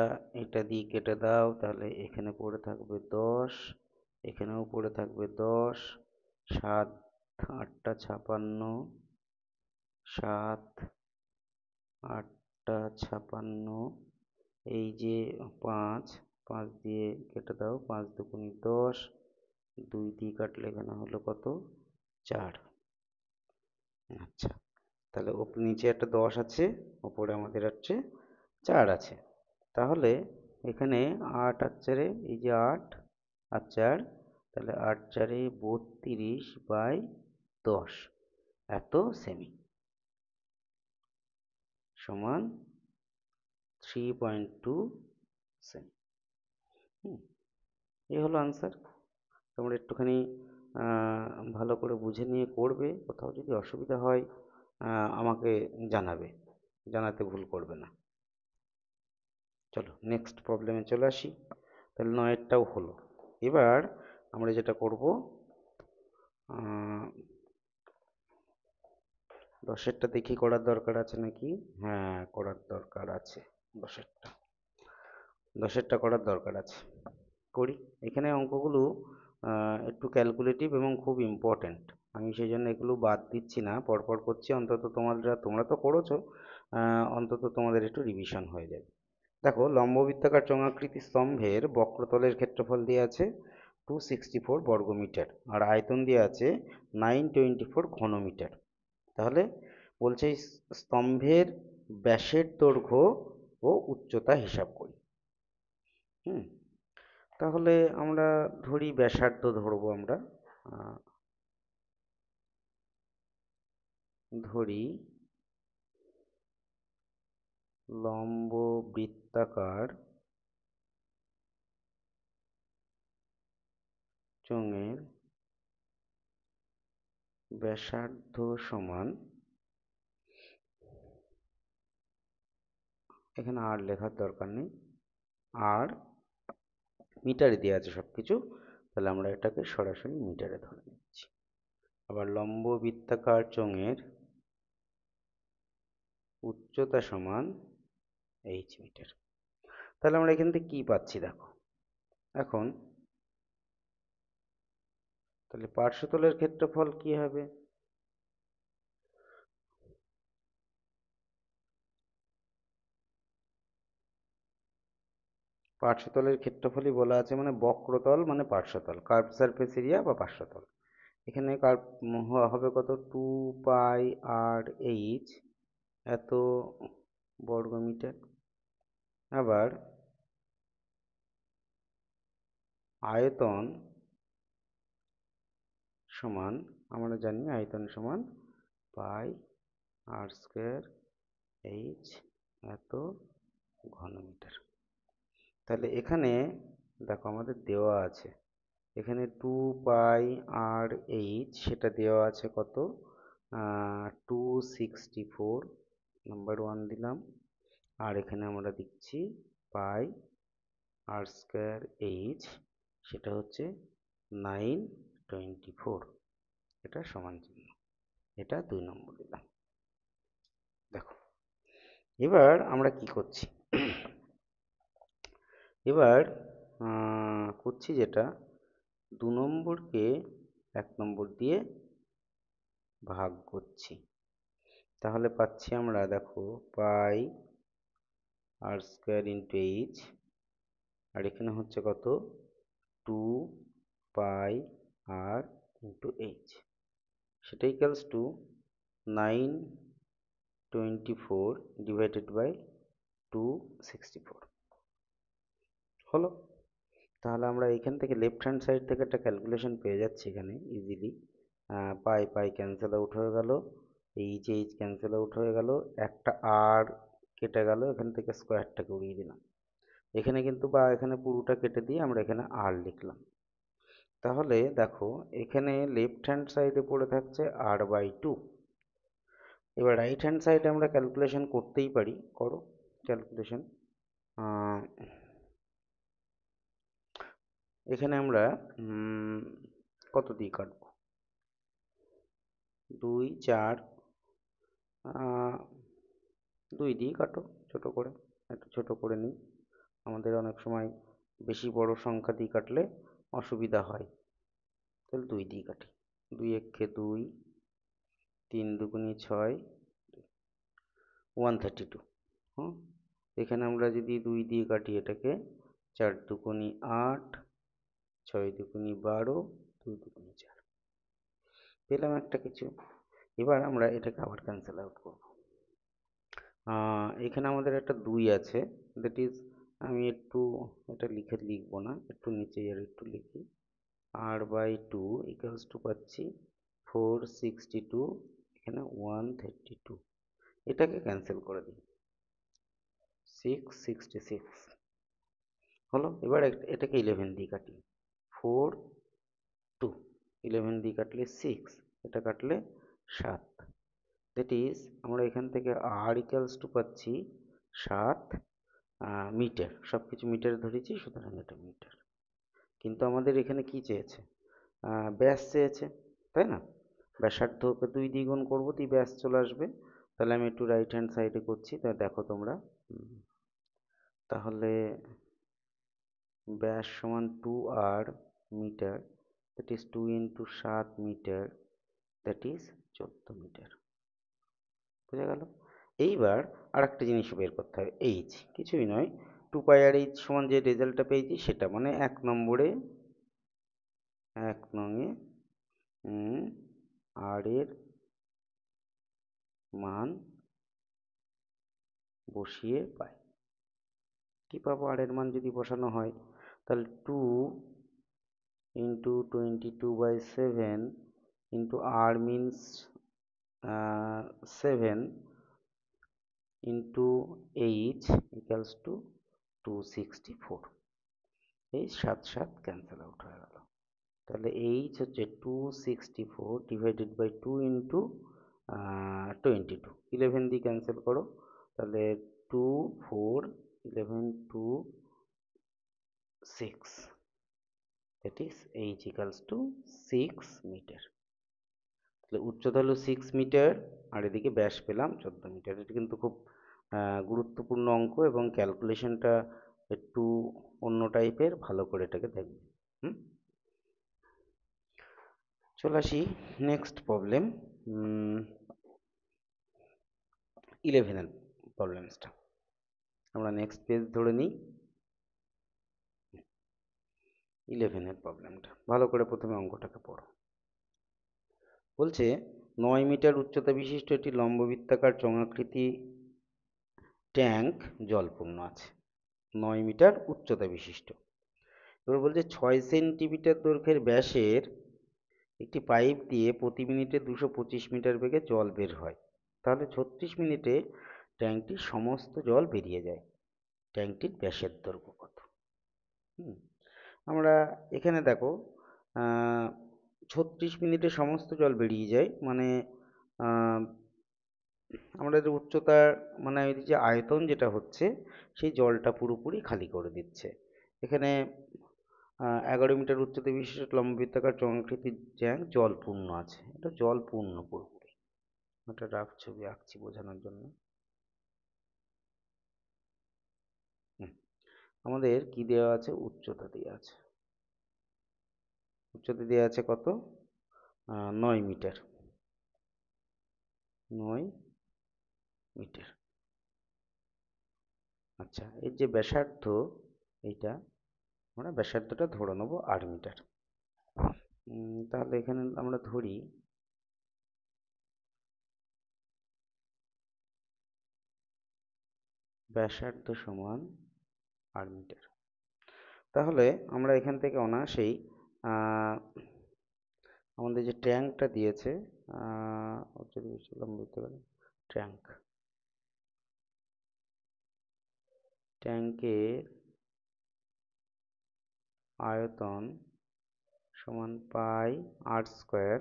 এটা দিয়ে কেটে দাও, তাহলে এখানে পড়ে থাকবে 10, এখানেও পড়ে থাকবে 10, 7 8টা 56, 7 8টা 56, এই যে 5, 5 দিয়ে কেটে দাও, 5 দুগুণে 10, 2 দিয়ে কাটলে এখানে হলো কত, 4। আচ্ছা, তাহলে নিচে একটা 10 আছে, ওপরে আমাদের হচ্ছে 4 আছে। তাহলে এখানে 8 আর 4, এই যে 8 আর 4, তাহলে 8 4 32/10 এত সেমি সমান 3.2 সেমি। এই হলো আনসার। তোমরা একটুখানি ভালো করে বুঝে নিয়ে করবে, কোথাও যদি অসুবিধা হয় আমাকে জানাবে, জানাতে ভুল করবে না। চলো নেক্সট প্রবলেমে চলে আসি। তাহলে 9এরটাও হলো। এবার আমরা যেটা করব, 10এরটা দেখি করার দরকার আছে নাকি। হ্যাঁ, করার দরকার আছে। 10এরটা করার দরকার আছে, করি। এখানে অঙ্কগুলো একটু ক্যালকুলেটিভ এবং খুব ইম্পর্ট্যান্ট। আমি সেই জন্য এগুলো বাদ দিচ্ছি না, পরপর করছি, অন্তত তোমরা তো করেছো, অন্তত তোমাদের একটু রিভিশন হয়ে যাবে। দেখো, লম্ববৃত্তাকার চোঙাকৃতি স্তম্ভের বক্রতলের ক্ষেত্রফল দিয়ে আছে 264 বর্গমিটার, আর আয়তন দিয়ে আছে 924 ঘনমিটার। তাহলে বলছে এই স্তম্ভের ব্যাসের দৈর্ঘ্য ও উচ্চতা হিসাব করি। হুম, তাহলে আমরা ধরি ব্যাসার্ধ ধরবো, আমরা ধরি লম্ব বৃত্তাকার চোঙের ব্যাসার্ধ সমান, এখানে আর লেখার দরকার নেই, আর মিটারে দেওয়া আছে সব কিছু, তাহলে আমরা এটাকে সরাসরি মিটারে ধরে নিচ্ছি। আবার লম্ব বৃত্তাকার চোঙের উচ্চতা সমান h মিটার। তাহলে আমরা এখান থেকে কি পাচ্ছি দেখো, এখন তাহলে পার্শ্বতলের ক্ষেত্রফল কি হবে, পার্শ্বতলের ক্ষেত্রফলই বলা আছে, মানে বক্রতল মানে পার্শ্বতল, কার্ভ সারফেস এরিয়া বা পার্শ্বতল। এখানে কার্ভ হবে কত, 2πr/h এত বর্গমিটার। আবার আয়তন সমান, আমরা জানি আয়তন সমান πr²h এত ঘনমিটার। তাহলে এখানে দেখো আমাদের দেওয়া আছে, এখানে 2πr/h সেটা দেওয়া আছে কত, 264, নাম্বার 1 দিলাম, আর এখানে আমরা দিচ্ছি πr²h, সেটা হচ্ছে 924, এটা সমান চিহ্ন, এটা 2 নম্বর দিলাম। দেখো এবার আমরা কি করছি, এবার করছি যেটা, 2 নম্বরকে 1 নম্বর দিয়ে ভাগ করছি, তাহলে পাচ্ছি আমরা, দেখো, পাই আর স্কোয়ার ইন্টু এইচ, আর এখানে হচ্ছে কত, 2 পাই আর ইন্টু এইচ, সেটা ইকালস টু 924 ডিভাইডেড বাই 264 হলো। তাহলে আমরা এখান থেকে লেফট হ্যান্ড সাইড থেকে একটা ক্যালকুলেশন পেয়ে যাচ্ছি এখানে ইজিলি। পাই পাই ক্যান্সেল আউট হয়ে গেল, এইচ এইচ ক্যান্সেল আউট হয়ে গেল, একটা আর কেটে গেল, এখান থেকে স্কোয়ারটাকে উড়িয়ে দিলাম এখানে কিন্তু, বা এখানে পুরোটা কেটে দিয়ে আমরা এখানে আর লিখলাম। তাহলে দেখো এখানে লেফট হ্যান্ড সাইডে পড়ে থাকছে r/2। এবার রাইট হ্যান্ড সাইডে আমরা ক্যালকুলেশন করতেই পারি, করো ক্যালকুলেশন। এখানে আমরা কত দিয়ে কাটবো, 2 4, 2 দিয়ে কাটো ছোট করে, একটু ছোট করে নিই, আমাদের অনেক সময় বেশি বড় সংখ্যা দিয়ে কাটলে অসুবিধা হয়, তাহলে 2 দিয়ে কাটি। 2 একে 2, 3 দুগুনি 6, 132। হুম, এখানে আমরা যদি 2 দিয়ে কাটি এটাকে, 4 দুগুনি 8, 6 দুগুনি 12, 2 দুগুনি 4, পেলাম একটা কিছু। এবার আমরা এটাকে আবার ক্যান্সেল আউট করব। এখানে আমাদের একটা 2 আছে, দ্যাট ইজ, আমি একটু এটা লিখবো না, একটু নিচে আর একটু লিখি, r/2 ইকুয়ালস টু পাচ্ছি 462, এখানে 132, এটাকে ক্যান্সেল করে দিই, 666 হলো। এবার এটাকে 11 দিয়ে কাটি, 4 2, 11 দিয়ে কাটলে 6, এটা কাটলে 7, দ্যাট ইজ আমরা এখান থেকে আর ইকুয়ালস টু পাচ্ছি 7 মিটার, সব কিছু মিটারে ধরেছি সুতরাং এটা মিটার। কিন্তু আমাদের এখানে কি চেয়েছে, ব্যাস চেয়েছে, তাই না? ব্যাসার্ধকে 2 দিয়ে গুণ করবো, দিয়ে ব্যাস চলে আসবে। তাহলে আমি একটু রাইট হ্যান্ড সাইডে করছি, তা দেখো তোমরা। তাহলে ব্যাস সমান 2r metre, that is 2 into 7 metre, that is 14 metre. বুঝা গেল? এইবার আর একটা জিনিস বের করতে হবে, এইচ কিছুই নয়, 2 পাই আর এইচ সমান যে রেজাল্টটা পেয়েছি সেটা, মানে 1 নংয়ে আর এর মান বসিয়ে পাই। কি পাবো, আর এর মান যদি বসানো হয়, তাহলে 2 into 22/7 into r means 7 into h equals to 264। এই 7 7 ক্যান্সেল আউট হয়ে গেল। তাহলে এইচ হচ্ছে 264 ডিভাইডেড বাই 2 ইন্টু 22, 11 দিয়ে ক্যান্সেল করো, তাহলে 2 4 11 2 6, that is h equals to 6 metre. তাহলে উচ্চতা হলো 6 মিটার, আর এদিকে ব্যাস পেলাম 14 মিটার। এটা কিন্তু খুব গুরুত্বপূর্ণ অঙ্ক, এবং ক্যালকুলেশনটা একটু অন্য টাইপের, ভালো করে এটাকে দেখবে। চলে আসি নেক্সট প্রবলেম, 11এর প্রবলেমসটা। আমরা নেক্সট পেজ ধরে নিই, 11এর প্রবলেমটা ভালো করে প্রথমে অঙ্কটাকে পড়ো। বলছে 9 মিটার উচ্চতা বিশিষ্ট একটি লম্ববৃত্তাকার চোঙাকৃতি ট্যাঙ্ক জলপূর্ণ আছে, 9 মিটার উচ্চতা বিশিষ্ট। এবার বলছে 6 সেন্টিমিটার দৈর্ঘ্যের ব্যাসের একটি পাইপ দিয়ে প্রতি মিনিটে 225 মিটার বেগে জল বের হয়, তাহলে 36 মিনিটে ট্যাঙ্কটির সমস্ত জল বেরিয়ে যায়, ট্যাঙ্কটির ব্যাসের দৈর্ঘ্য কত? আমরা এখানে দেখো 36 মিনিটে সমস্ত জল বেরিয়ে যায়, মানে আমাদের যে উচ্চতার, মানে যে আয়তন যেটা হচ্ছে, সেই জলটা পুরোপুরি খালি করে দিচ্ছে। এখানে 11 মিটার উচ্চতা বিশিষ্ট লম্ববৃত্তাকার চোঙাকৃতির ট্যাঙ্ক জলপূর্ণ আছে, এটা জলপূর্ণ পুরোপুরি। একটা রাফ ছবি আঁকছি বোঝানোর জন্য। আমাদের কি দেওয়া আছে, উচ্চতা দেওয়া আছে, উচ্চতা দেওয়া আছে কত, 9 মিটার, 9 মিটার। আচ্ছা, এর যে ব্যাসার্ধ, এইটা আমরা ব্যাসার্ধটা ধরে নেব 8 মিটার। তাহলে এখানে আমরা ধরি ব্যাসার্ধ সমান 8 মিটার। তাহলে আমরা এখান থেকে অনায়াসেই আমাদের যে ট্যাঙ্কটা দিয়েছে, যদি বলতে পারি ট্যাঙ্ক, ট্যাঙ্কের আয়তন সমান পাই আর স্কোয়ার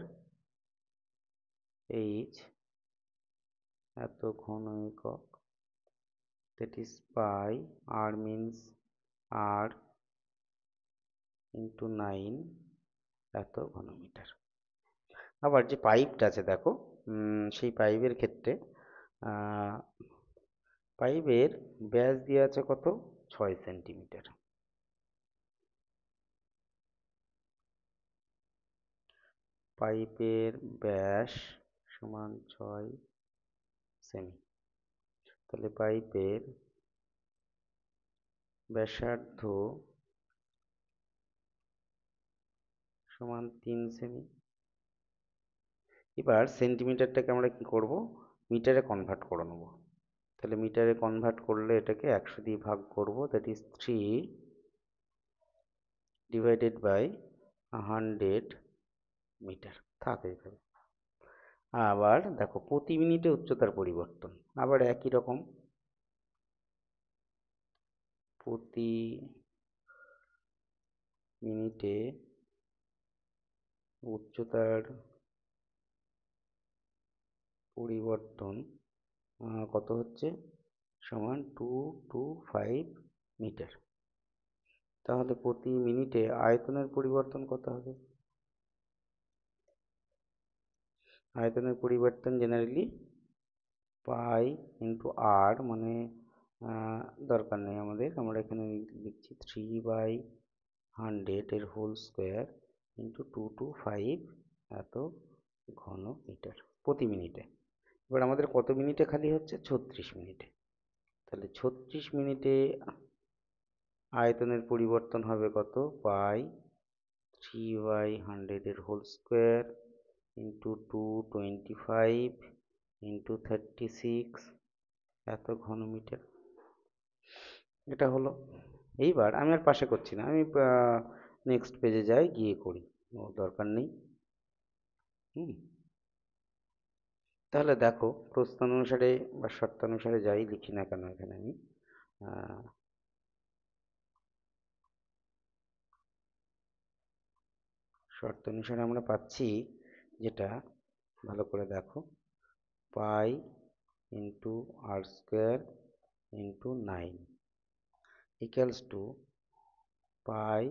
এইচ, এত ঘন একক, that is pi, r means r into 9, এত ঘনমিটার। আবার যে পাইপটা আছে দেখো, সেই পাইপের ক্ষেত্রে পাইপের ব্যাস দিয়ে আছে কত, 6 সেন্টিমিটার। পাইপের ব্যাস সমান 6 সেমি। তাহলে পাইপের ব্যাসার্ধ সমান 3 সেমি। এবার সেন্টিমিটারটাকে আমরা কি করব, মিটারে কনভার্ট করে নেব। তাহলে মিটারে কনভার্ট করলে এটাকে 100 দিয়ে ভাগ করব, that is 3 divided by 100 metre. থাকে এখানে। আবার দেখো প্রতি মিনিটে উচ্চতার পরিবর্তন, আবার একই রকম, প্রতি মিনিটে উচ্চতার পরিবর্তন কত হচ্ছে, সমান 225 মিটার। তাহলে প্রতি মিনিটে আয়তনের পরিবর্তন কত হবে, আয়তনের পরিবর্তন জেনারেলি পাই ইন্টু আর, মানে দরকার নেই আমাদের, আমরা এখানে লিখছি 3/100 এর হোল স্কোয়ার ইন্টু 225, এত ঘন মিটার প্রতি মিনিটে। এবার আমাদের কত মিনিটে খালি হচ্ছে, 36 মিনিটে। তাহলে 36 মিনিটে আয়তনের পরিবর্তন হবে কত, পাই 3/100 এর হোল স্কোয়ার ইন্টু 225 ইন্টু 36, এত ঘনমিটার। এটা হলো। এইবার আমি আর পাশে করছি না, আমি নেক্সট পেজে যাই, গিয়ে করি, দরকার নেই। তাহলে দেখো প্রশ্নানুসারে বা শর্তানুসারে যাই লিখি না কেন, এখানে আমি শর্ত অনুসারে আমরা পাচ্ছি যেটা, ভালো করে দেখো, pi into r square into 9 equals to pi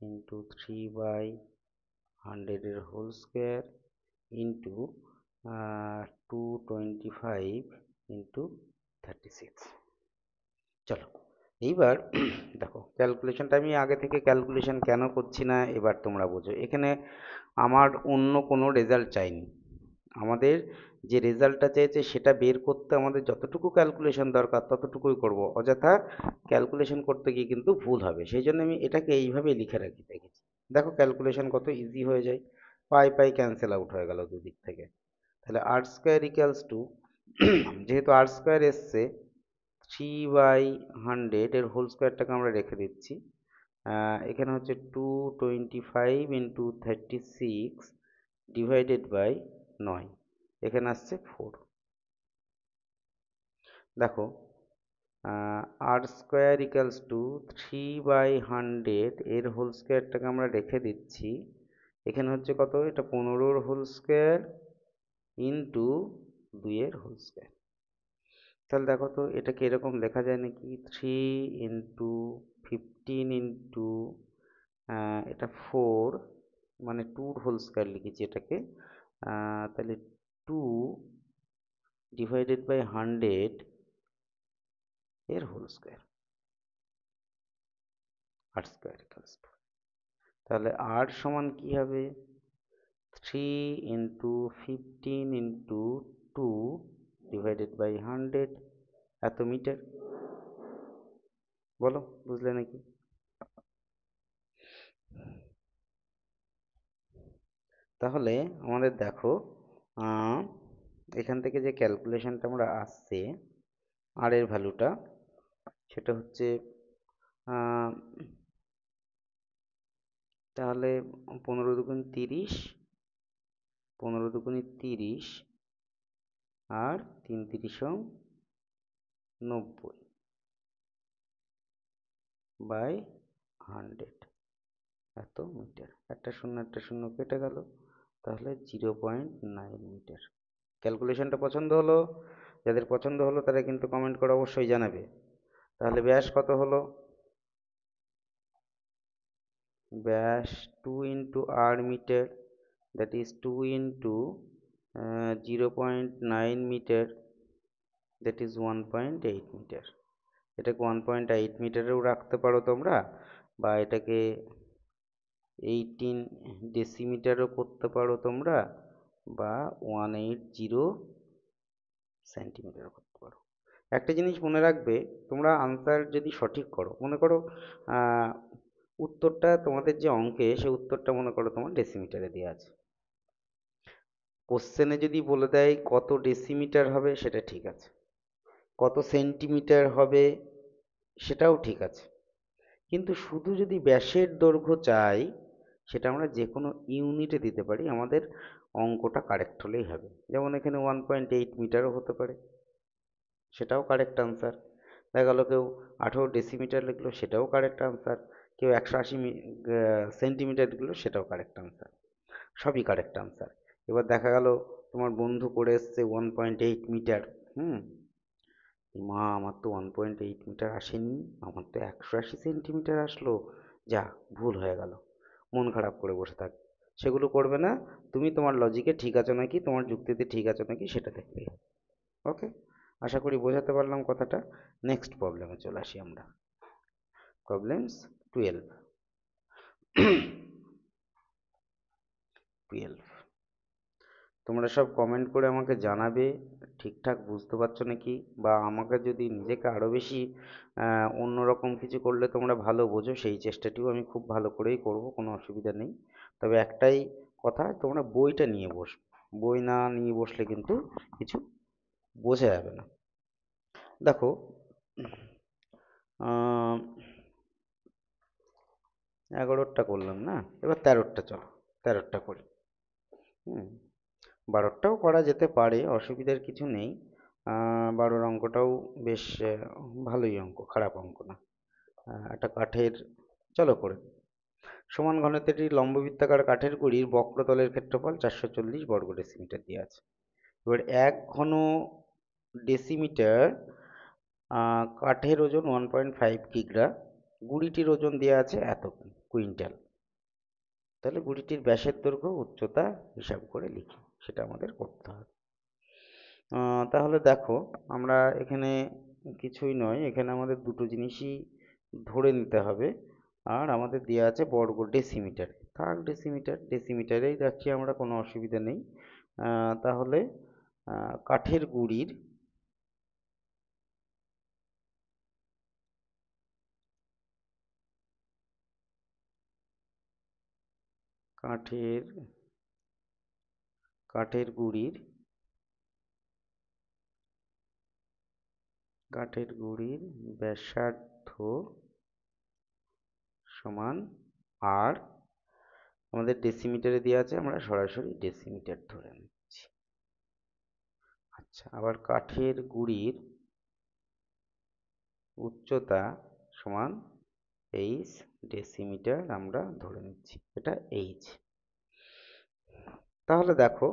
into 3/100 এর হোল স্কোয়ার ইন্টু 225 ইন্টু 36। চলো এইবার দেখো ক্যালকুলেশনটা আমি আগে থেকে ক্যালকুলেশন কেন করছি না এবার তোমরা বোঝো। এখানে আমার অন্য কোনো রেজাল্ট চাইনি, আমাদের যে রেজাল্টটা চেয়েছে সেটা বের করতে আমাদের যতটুকু ক্যালকুলেশন দরকার ততটুকুই করব, অযথা ক্যালকুলেশন করতে গিয়ে কিন্তু ভুল হবে, সেই জন্য আমি এটাকে এইভাবে লিখে রেখেছি। দেখো ক্যালকুলেশন কত ইজি হয়ে যায়, পাই পাই ক্যান্সেল আউট হয়ে গেল দুদিক থেকে। তাহলে আর স্কোয়ার ইকুয়ালস টু, যেহেতু আর স্কোয়ার এসছে, 3/100 এর হোল স্কোয়ারটাকে আমরা রেখে দিচ্ছি, এখানে হচ্ছে 225 ইন্টু 36 ডিভাইডেড বাই 9, এখানে আসছে 4। দেখো আর স্কোয়ার ইকালস টু 3/100 এর হোল স্কোয়ারটাকে আমরা রেখে দিচ্ছি, এখানে হচ্ছে কত, এটা 15 হোল স্কোয়ার ইন্টু 2 এর হোল স্কোয়ার। তাহলে দেখো তো এটাকে এরকম লেখা যায় নাকি, 3 ইন্টু 15 ইন্টু এটা 4, মানে 2 হোল স্কোয়ার লিখেছি এটাকে, তাহলে 2 ডিভাইডেড বাই 100 এর whole square, r square equals to, তাহলে আর সমান কি হবে, 3 ইন্টু 15 ইন্টু 2 ডিভাইডেড বাই 100, এত মিটার। বলো, বুঝলে নাকি? তাহলে আমাদের দেখো, আহ, এখান থেকে যে ক্যালকুলেশনটা আমরা আসছে আর এর ভ্যালুটা, সেটা হচ্ছে আহ, তাহলে 15 × 2 = 30, 15 × 2 = 30, আর 3×90/100 এত মিটার। একটা শূন্য কেটে গেল, তাহলে 0.9 মিটার। ক্যালকুলেশনটা পছন্দ হলো? যাদের পছন্দ হলো তারা কিন্তু কমেন্ট করে অবশ্যই জানাবে। তাহলে ব্যাস কত হলো? ব্যাস 2 × r metre, that is 2 × 0.9 metre, that is 1.8 metre. এটাকে 1.8 মিটারেও রাখতে পারো তোমরা, বা এটাকে 18 ডেসিমিটারও করতে পারো তোমরা, বা 180 সেন্টিমিটারও করতে পারো। একটা জিনিস মনে রাখবে, তোমরা আনসার যদি সঠিক করো, মনে করো আহ, উত্তরটা তোমাদের যে অঙ্কে, সে উত্তরটা মনে করো তোমার ডেসিমিটারে দেওয়া আছে, কোশ্চেনে যদি বলে দেয় কত ডেসিমিটার হবে সেটা ঠিক আছে, কত সেন্টিমিটার হবে সেটাও ঠিক আছে, কিন্তু শুধু যদি ব্যাসের দৈর্ঘ্য চাই, সেটা আমরা যে কোনো ইউনিটে দিতে পারি, আমাদের অঙ্কটা কারেক্ট হলেই হবে। যেমন এখানে 1.8 মিটারও হতে পারে, সেটাও কারেক্ট আনসার। দেখা গেলো কেউ 18 ডেসিমিটার লিখলো, সেটাও কারেক্ট আনসার। কেউ 180 সেন্টিমিটার লিখলো, সেটাও কারেক্ট আনসার। সবই কারেক্ট আনসার। এবার দেখা গেল তোমার বন্ধু করে এসছে 1.8 মিটার, হুম, মা আমার তো 1.8 মিটার আসেনি, আমার তো 180 সেন্টিমিটার আসলো, যা ভুল হয়ে গেল, মন খারাপ করে বসে থাক। সেগুলো করবে না, তুমি তোমার লজিকে ঠিক আছো নাকি, তোমার যুক্তিতে ঠিক আছো নাকি সেটা দেখলেই হবে। ওকে, আশা করি বোঝাতে পারলাম কথাটা। নেক্সট প্রবলেমে চলে আসি আমরা। প্রবলেমস 12। 12, তোমরা সব কমেন্ট করে আমাকে জানাবে ঠিকঠাক বুঝতে পারছো নাকি, বা আমাকে যদি নিজেকে আরও বেশি অন্যরকম কিছু করলে তোমরা ভালো বোঝো, সেই চেষ্টাটিও আমি খুব ভালো করেই করব, কোনো অসুবিধা নেই। তবে একটাই কথা, তোমরা বইটা নিয়ে বসবে, বই না নিয়ে বসলে কিন্তু কিছু বোঝা যাবে না। দেখো, আহ, 11টা করলাম না, এবার 13টা, চলো 13টা করি। হুম, 12টাও করা যেতে পারে, অসুবিধার কিছু নেই। 12 অঙ্কটাও বেশ ভালোই অঙ্ক, খারাপ অঙ্ক না। একটা কাঠের, চলো করে দিই। সমান ঘনত্বের একটি লম্ববৃত্তাকার কাঠের গুঁড়ির বক্রতলের ক্ষেত্রফল 440 বর্গ ডেসিমিটার দিয়ে আছে। এবার 1 ঘন ডেসিমিটার কাঠের ওজন 1.5 কিগ্রা, গুঁড়িটির ওজন দেওয়া আছে এত কুইন্টাল। তাহলে গুঁড়িটির ব্যাসের দৈর্ঘ্য উচ্চতা হিসাব করে লিখি, সেটা আমাদের করতে হবে। তাহলে দেখো, আমরা এখানে কিছুই নয়, এখানে আমাদের দুটো জিনিসই ধরে নিতে হবে। আর আমাদের দেওয়া আছে বর্গ ডেসিমিটার, থাক ডেসিমিটার, ডেসিমিটারেই রাখছি আমরা, কোনো অসুবিধা নেই। তাহলে কাঠের গুঁড়ির, কাঠের কাঠের গুঁড়ির কাঠের গুঁড়ির ব্যাসার্ধ সমান আর, আমাদের ডেসিমিটারে দেওয়া আছে, আমরা সরাসরি ডেসিমিটার ধরে নিচ্ছি। আচ্ছা, আবার কাঠের গুঁড়ির উচ্চতা সমান এইচ ডেসিমিটার আমরা ধরে নিচ্ছি, এটা এইচ। তাহলে দেখো,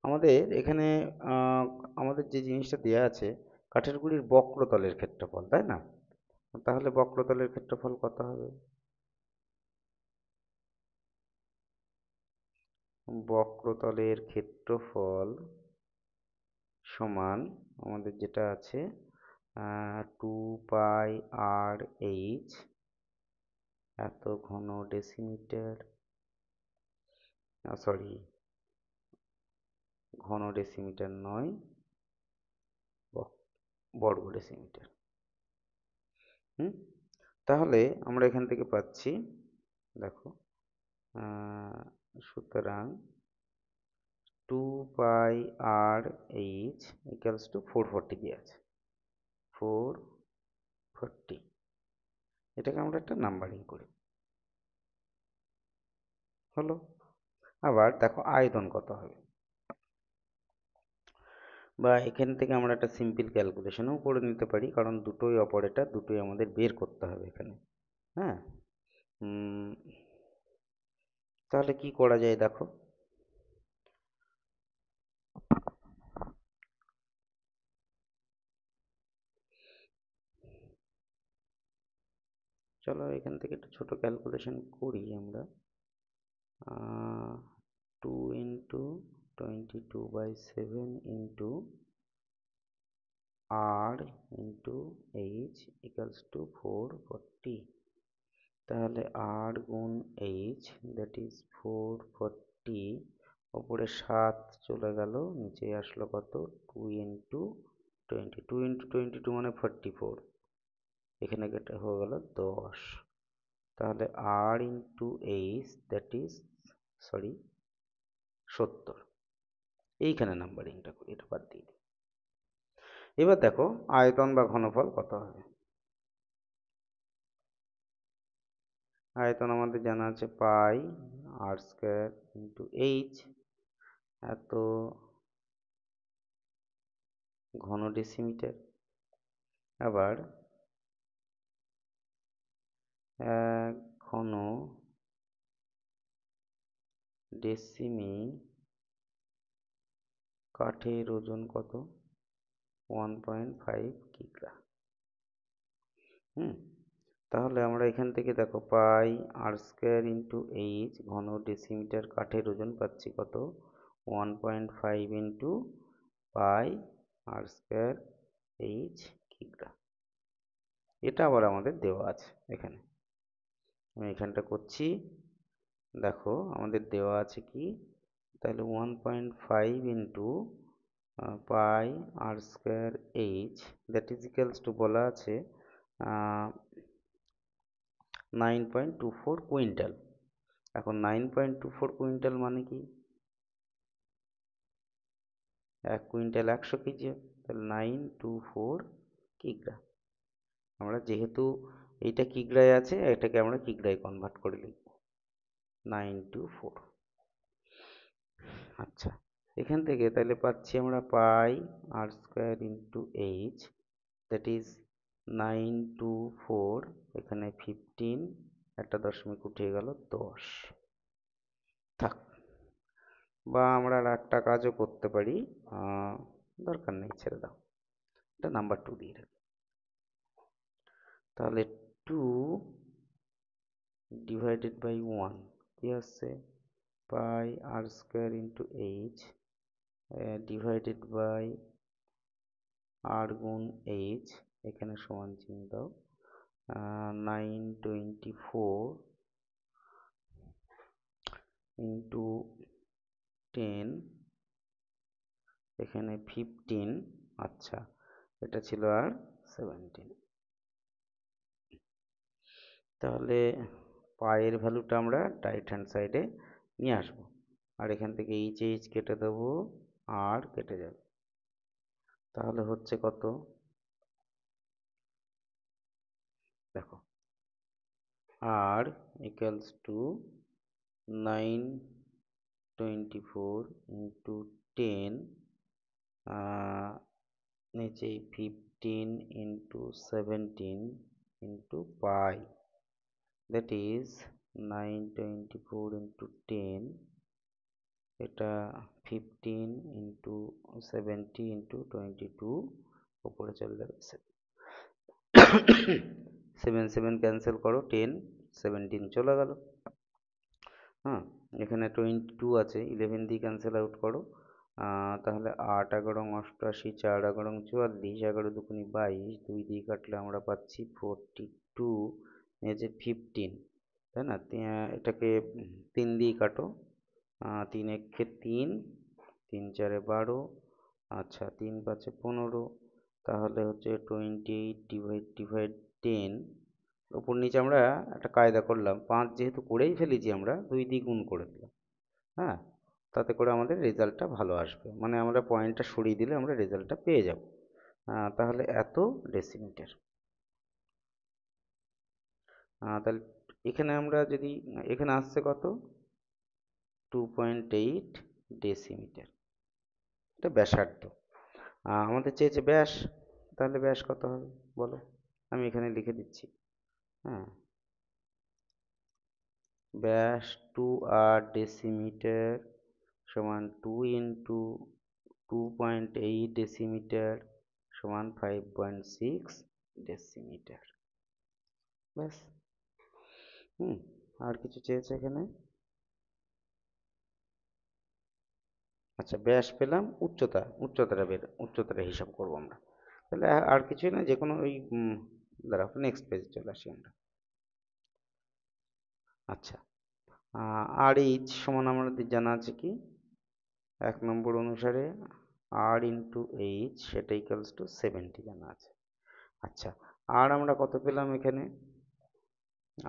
আমাদের এখানে আহ, আমাদের যে জিনিসটা দেওয়া আছে, কাঠের গুঁড়ির বক্রতলের ক্ষেত্রফল, তাই না? তাহলে বক্রতলের ক্ষেত্রফল কত হবে? বক্রতলের ক্ষেত্রফল সমান আমাদের যেটা আছে 2πr/h, এত ঘন ডেসিমিটার, সরি, ঘন ডেসিমিটার নয়, বর্গ ডেসিমিটার। হুম, তাহলে আমরা এখান থেকে পাচ্ছি, দেখো, সুতরাং 2πr/h ইকুয়ালস টু 440 দিয়ে আছে, 440। এটাকে আমরা একটা নাম্বারিং করি, হলো। আবার দেখো আয়তন কত হবে, বা এখান থেকে আমরা একটা সিম্পল ক্যালকুলেশনও করে নিতে পারি, কারণ দুটোই অপারেটর, দুটোই আমাদের বের করতে হবে এখানে। হ্যাঁ, তাহলে কি করা যায় দেখো, চলো এখান থেকে একটা ছোট ক্যালকুলেশন করি আমরা। 2 × 22/7 into r into h equals to 440। তাহলে r গুণ h, দ্যাট ইজ 440, ওপরে 7 চলে গেল, নিচে আসলো কত, 2 × 20, 2 × 22 মানে 44, এখানে কেটে হয়ে গেল 10। তাহলে r into h, that is 70। এইখানে নাম্বারিংটা করি, এটা বাদ দিয়ে দিই। এবার দেখো আয়তন বা ঘনফল কত হবে। আয়তন আমাদের জানা আছে πr² ইন্টু h, এত ঘন ডেসিমিটার। আবার 1 ঘন ডেসিমি কাঠের ওজন কত, 1.5 কিগ্রা। তাহলে আমরা এখান থেকে দেখো πr² ইন্টু h, ঘন ডেসিমিটার কাঠের ওজন পাচ্ছি কত, 1.5 ইন্টু πr² h কিগ্রা। এটা আবার আমাদের দেওয়া আছে এখানে, আমি এখানটা করছি। দেখো আমাদের দেওয়া আছে কি, তাহলে 1.5 into πr² h, that is equals to, বলা আছে 9.24 কুইন্টাল। এখন 9.24 কুইন্টাল মানে কি, 1 কুইন্টাল 100 কেজি, তাহলে 924 কিগ্রা। আমরা যেহেতু এইটা কিগ্রায় আছে, এটাকে আমরা কিগ্রায় কনভার্ট করে লিখব, 924। আচ্ছা, এখান থেকে তাহলে পাচ্ছি আমরা πr² into h, that is 924, এখানে 15, একটা দশমিক উঠে গেল 10। থাক, বা আমরা আর একটা কাজও করতে পারি, দরকার নেই, ছেড়ে দাও, এটা নাম্বার 2 দিয়ে রাখি। তাহলে 2 ডিভাইডেড বাই 1 কি আসছে, πr² into h divided by r গুণ h, এখানে সমান চিহ্ন দাও, 924 ইন্টু 10, এখানে 15, আচ্ছা এটা ছিল আর 17। তাহলে পায়ের ভ্যালুটা আমরা রাইট হ্যান্ড সাইডে নিয়ে আসবো, আর এখান থেকে এইচ কেটে দেবো, আর কেটে যাবে, তাহলে হচ্ছে কত, দেখো আর ইকুয়ালস টু 924 ইন্টু 10, নিচে 15 into 17 into pi, that is 924 into 10, এটা 15 ইন্টু 70 ইন্টু 22, উপরে চলে যাবে 7 7 ক্যান্সেল করো, 10 17 চলে গেল। হ্যাঁ, এখানে 22 আছে, 11 দিয়ে ক্যান্সেল আউট করো, তাহলে 8 11 88, 4 11 44, 11 দুগুনি 22, 2 দিয়ে কাটলে আমরা পাচ্ছি 42, এই যে 15, তাই না, এটাকে 3 দিয়ে কাটো, 3 একে 3, 3 4 12, আচ্ছা 3 5 15, তাহলে হচ্ছে 28 ডিভাইড 10, উপর নিচে আমরা একটা কায়দা করলাম, 5 যেহেতু করেই ফেলেছি আমরা 2 দিয়ে গুণ করে দিলাম। হ্যাঁ, তাতে করে আমাদের রেজাল্টটা ভালো আসবে, মানে আমরা পয়েন্টটা সরিয়ে দিলে আমরা রেজাল্টটা পেয়ে যাব। তাহলে এত ডেসিমিটার। তাহলে এখানে আমরা যদি, এখানে আসছে কত, 2.8 ডেসিমিটার। এটা ব্যাসার্ধ। আমাদের চেয়েছে ব্যাস, তাহলে ব্যাস কত হবে বলো, আমি এখানে লিখে দিচ্ছি। হ্যাঁ, ব্যাস 2r ডেসিমিটার সমান 2 ইন্টু 2.8 ডেসিমিটার সমান 5.6 ডেসিমিটার। ব্যাস। আর কিছু চেয়েছে এখানে? আচ্ছা, ব্যাস পেলাম, উচ্চতাটা হিসাব করবো আমরা। তাহলে আর কিছুই না, যে কোনো ওই দাঁড়াও, নেক্সট পেজে চলে আসি আমরা। আচ্ছা, আর এইচ সমান আমাদের জানা আছে কি, 1 নম্বর অনুসারে আর ইন্টু এইচ সেটা ইকালস টু 70 জানা আছে। আচ্ছা, আর আমরা কত পেলাম এখানে?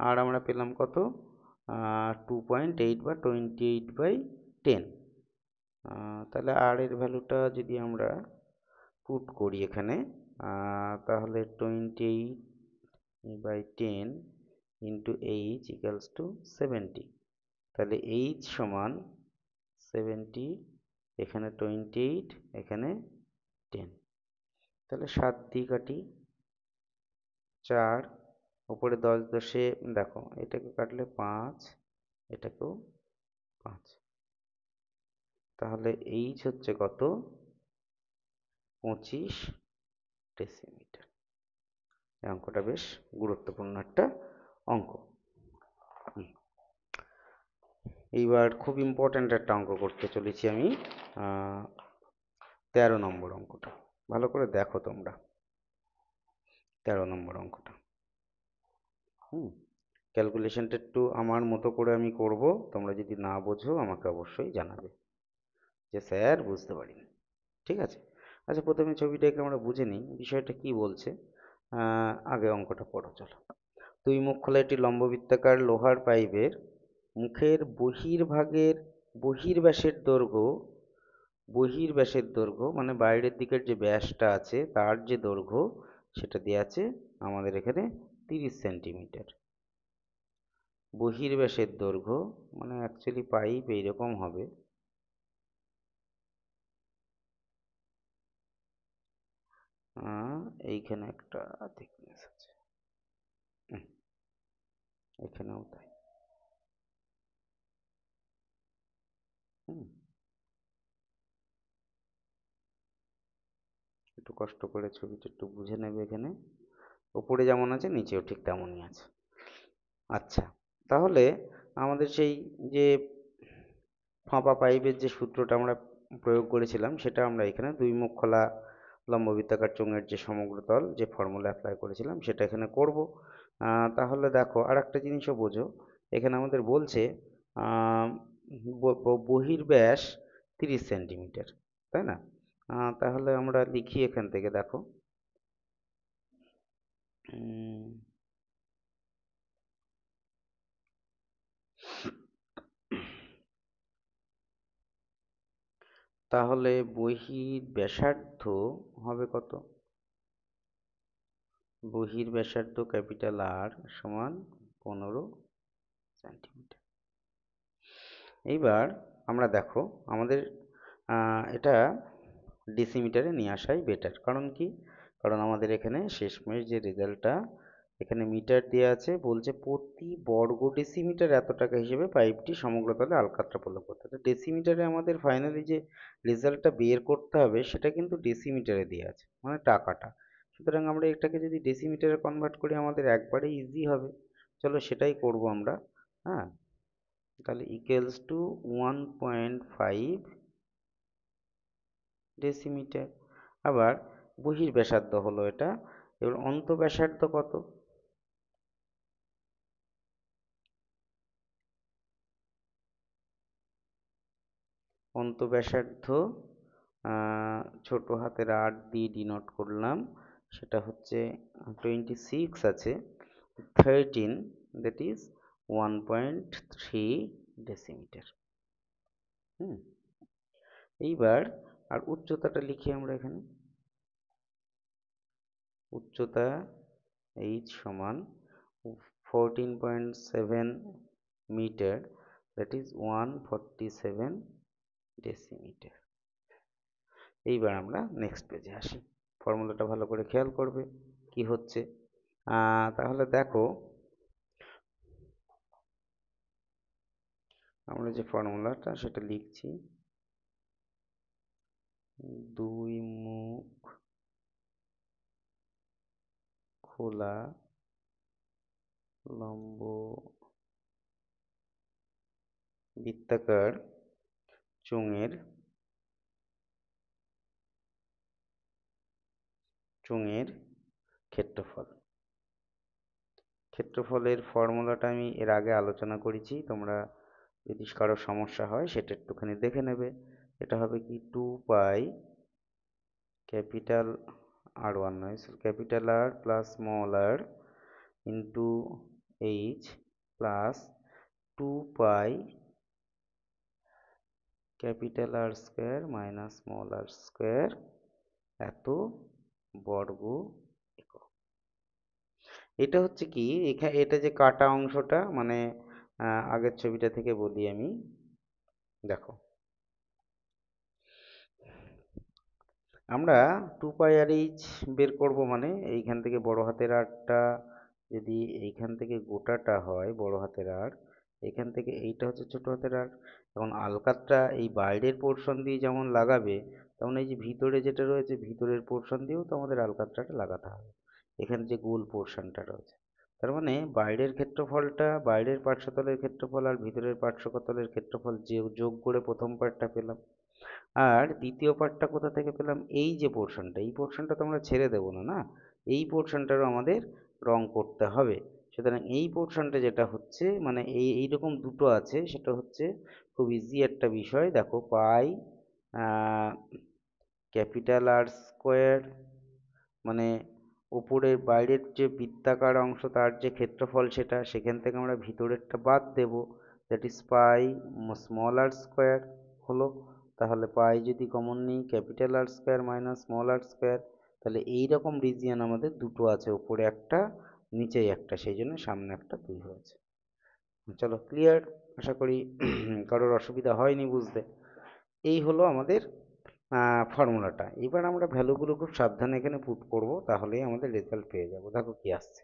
আর আমরা পেলাম কত, 2.8 বা 28/10। তাহলে আর এর ভ্যালুটা যদি আমরা পুট করি এখানে, তাহলে 28/10 ইন্টু এইচ ইকালস টু 70। তাহলে এইচ সমান 70, এখানে 28, এখানে 10। তাহলে 7 দিয়ে কাটি, 4, উপরে 10 10-এ দেখো, এটাকে কাটলে 5, এটাকেও 5। তাহলে এইচ হচ্ছে কত, 25 ডেসিমিটার। এই অঙ্কটা বেশ গুরুত্বপূর্ণ একটা অঙ্ক। এইবার খুব ইম্পর্ট্যান্ট একটা অঙ্ক করতে চলেছি আমি, 13 নম্বর অঙ্কটা। ভালো করে দেখো তোমরা 13 নম্বর অঙ্কটা। ক্যালকুলেশনটা একটু আমার মতো করে আমি করব, তোমরা যদি না বোঝো আমাকে অবশ্যই জানাবে যে স্যার বুঝতে পারিনি। ঠিক আছে? আচ্ছা, প্রথমে ছবিটাকে আমরা বুঝে নিই বিষয়টা কি বলছে। আগে অঙ্কটা পড়ো চলো। 2 মুখ খোলা একটি লম্ববৃত্তাকার লোহার পাইপের মুখের বহির্ব্যাসের দৈর্ঘ্য মানে বাইরের দিকের যে ব্যাসটা আছে তার যে দৈর্ঘ্য সেটা দেওয়া আছে আমাদের এখানে 30 সেন্টিমিটার। বহির্ব্যাসের দৈর্ঘ্য মানে অ্যাকচুয়ালি পাইপ এইরকম হবে, এইখানে একটা থিকনেস আছে, এখানেও তাই। একটু কষ্ট করে ছবিটা একটু বুঝে নেবে। এখানে উপরে যেমন আছে নিচেও ঠিক তেমনই আছে। আচ্ছা, তাহলে আমাদের সেই যে ফাঁপা পাইপের যে সূত্রটা আমরা প্রয়োগ করেছিলাম সেটা আমরা এখানে 2 মুখ খোলা লম্ববৃত্তাকার চোঙের যে সমগ্রতল যে ফর্মুলা অ্যাপ্লাই করেছিলাম সেটা এখানে করব। তাহলে দেখো আর একটা জিনিসও বোঝো, এখানে আমাদের বলছে বহির্ব্যাস 30 সেন্টিমিটার, তাই না? তাহলে আমরা লিখি এখান থেকে, দেখো তাহলে বহির্ব্যাসার্ধ হবে কত? বহির্ব্যাসার্ধ ক্যাপিটাল আর সমান 15 সেন্টিমিটার। এইবার আমরা দেখো আমাদের এটা ডেসিমিটারে নিয়ে আসাই বেটার। কারণ কি? কারণ আমাদের এখানে শেষমেশ যে রেজাল্টটা এখানে মিটার দেওয়া আছে, বলছে প্রতি বর্গ ডেসিমিটার এত টাকা হিসেবে পাইপটি সমগ্রতলে আলকাতরা প্রদান করতে হবে। ডেসিমিটারে আমাদের ফাইনালি যে রেজাল্টটা বের করতে হবে সেটা কিন্তু ডেসিমিটারে দেওয়া আছে, মানে টাকাটা। সুতরাং আমরা এটাকে যদি ডেসিমিটারে কনভার্ট করি আমাদের একবারে ইজি হবে। চলো সেটাই করব আমরা। হ্যাঁ, তাহলে ইকুয়ালস টু 1.5 ডেসিমিটার। আবার বহির্ব্যাসার্ধ হলো এটা। এবার অন্তঃব্যাসার্ধ কত? অন্তঃব্যাসার্ধ ছোট হাতের আর দিয়ে ডিনোট করলাম, সেটা হচ্ছে 26 আছে। 13, that is 1.3 ডেসিমিটার। এইবার আর উচ্চতাটা লিখি আমরা এখানে। উচ্চতা h সমান 14.7 মিটার, that is 147 ডেসিমিটার। এইবার আমরা নেক্সট পেজে আসি। ফর্মুলাটা ভালো করে খেয়াল করবে কি হচ্ছে। তাহলে দেখো আমরা যে ফর্মুলাটা সেটা লিখছি, দুই মুখ খোলা লম্ব বৃত্তাকার চোঙের ক্ষেত্রফল। ক্ষেত্রফলের ফর্মুলাটা আমি এর আগে আলোচনা করেছি, তোমরা যদি কারো সমস্যা হয় সেটা একটুখানি দেখে নেবে। এটা হবে কি 2 পাই ক্যাপিটাল R1 নয়, capital R plus small r into h plus 2 পাই capital R square minus small r square এত বর্গ একক। এটা হচ্ছে কি, এটা যে কাটা অংশটা, মানে আগের ছবিটা থেকে বলি আমি, দেখো আমরা 2 পাই আর এইচ বের করব, মানে এইখান থেকে বড় হাতের আরটা যদি এইখান থেকে গোটাটা হয় বড় হাতের আর, এখান থেকে এইটা হচ্ছে ছোট হাতের আর। এখন আলকাতরা এই বাইরের পোর্শন দিয়ে যেমন লাগাবে, তেমন এই যে ভিতরে যেটা রয়েছে ভিতরের পোর্শন দিয়েও তো আমাদের আলকাতরাটা লাগাতে হবে, এখানে যে গোল পোর্শনটা রয়েছে। তার মানে বাইরের ক্ষেত্রফলটা, বাইরের পার্শ্বতলের ক্ষেত্রফল আর ভিতরের পার্শ্বতলের ক্ষেত্রফল যে যোগ করে প্রথম পার্টটা পেলাম। আর দ্বিতীয় পার্টটা কোথা থেকে পেলাম, এই যে পোর্শনটা, এই পোর্শনটা তো আমরা ছেড়ে দেবো না, না, এই পোর্শনটারও আমাদের রং করতে হবে। সুতরাং এই পোর্শনটা যেটা হচ্ছে, মানে এইরকম দুটো আছে, সেটা হচ্ছে খুব ইজি একটা বিষয়। দেখো পাই ক্যাপিটাল আর স্কোয়ার, মানে উপরের বাইরের যে বৃত্তাকার অংশ তার যে ক্ষেত্রফল সেটা, সেখান থেকে আমরা ভিতরেরটা বাদ দেব, that is pi small R square হলো। তাহলে পাই যদি কমন নিই, capital R square minus small R square, তাহলে এইরকম রিজিয়ন আমাদের দুটো আছে, উপরে একটা নিচেই একটা, সেই জন্য সামনে একটা 2 হয়েছে। চলো ক্লিয়ার, আশা করি কারোর অসুবিধা হয়নি বুঝতে। এই হলো আমাদের ফর্মুলাটা। এবার আমরা ভ্যালুগুলো খুব সাবধানে এখানে পুট করব, তাহলেই আমাদের রেজাল্ট পেয়ে যাব। দেখো কি আসছে।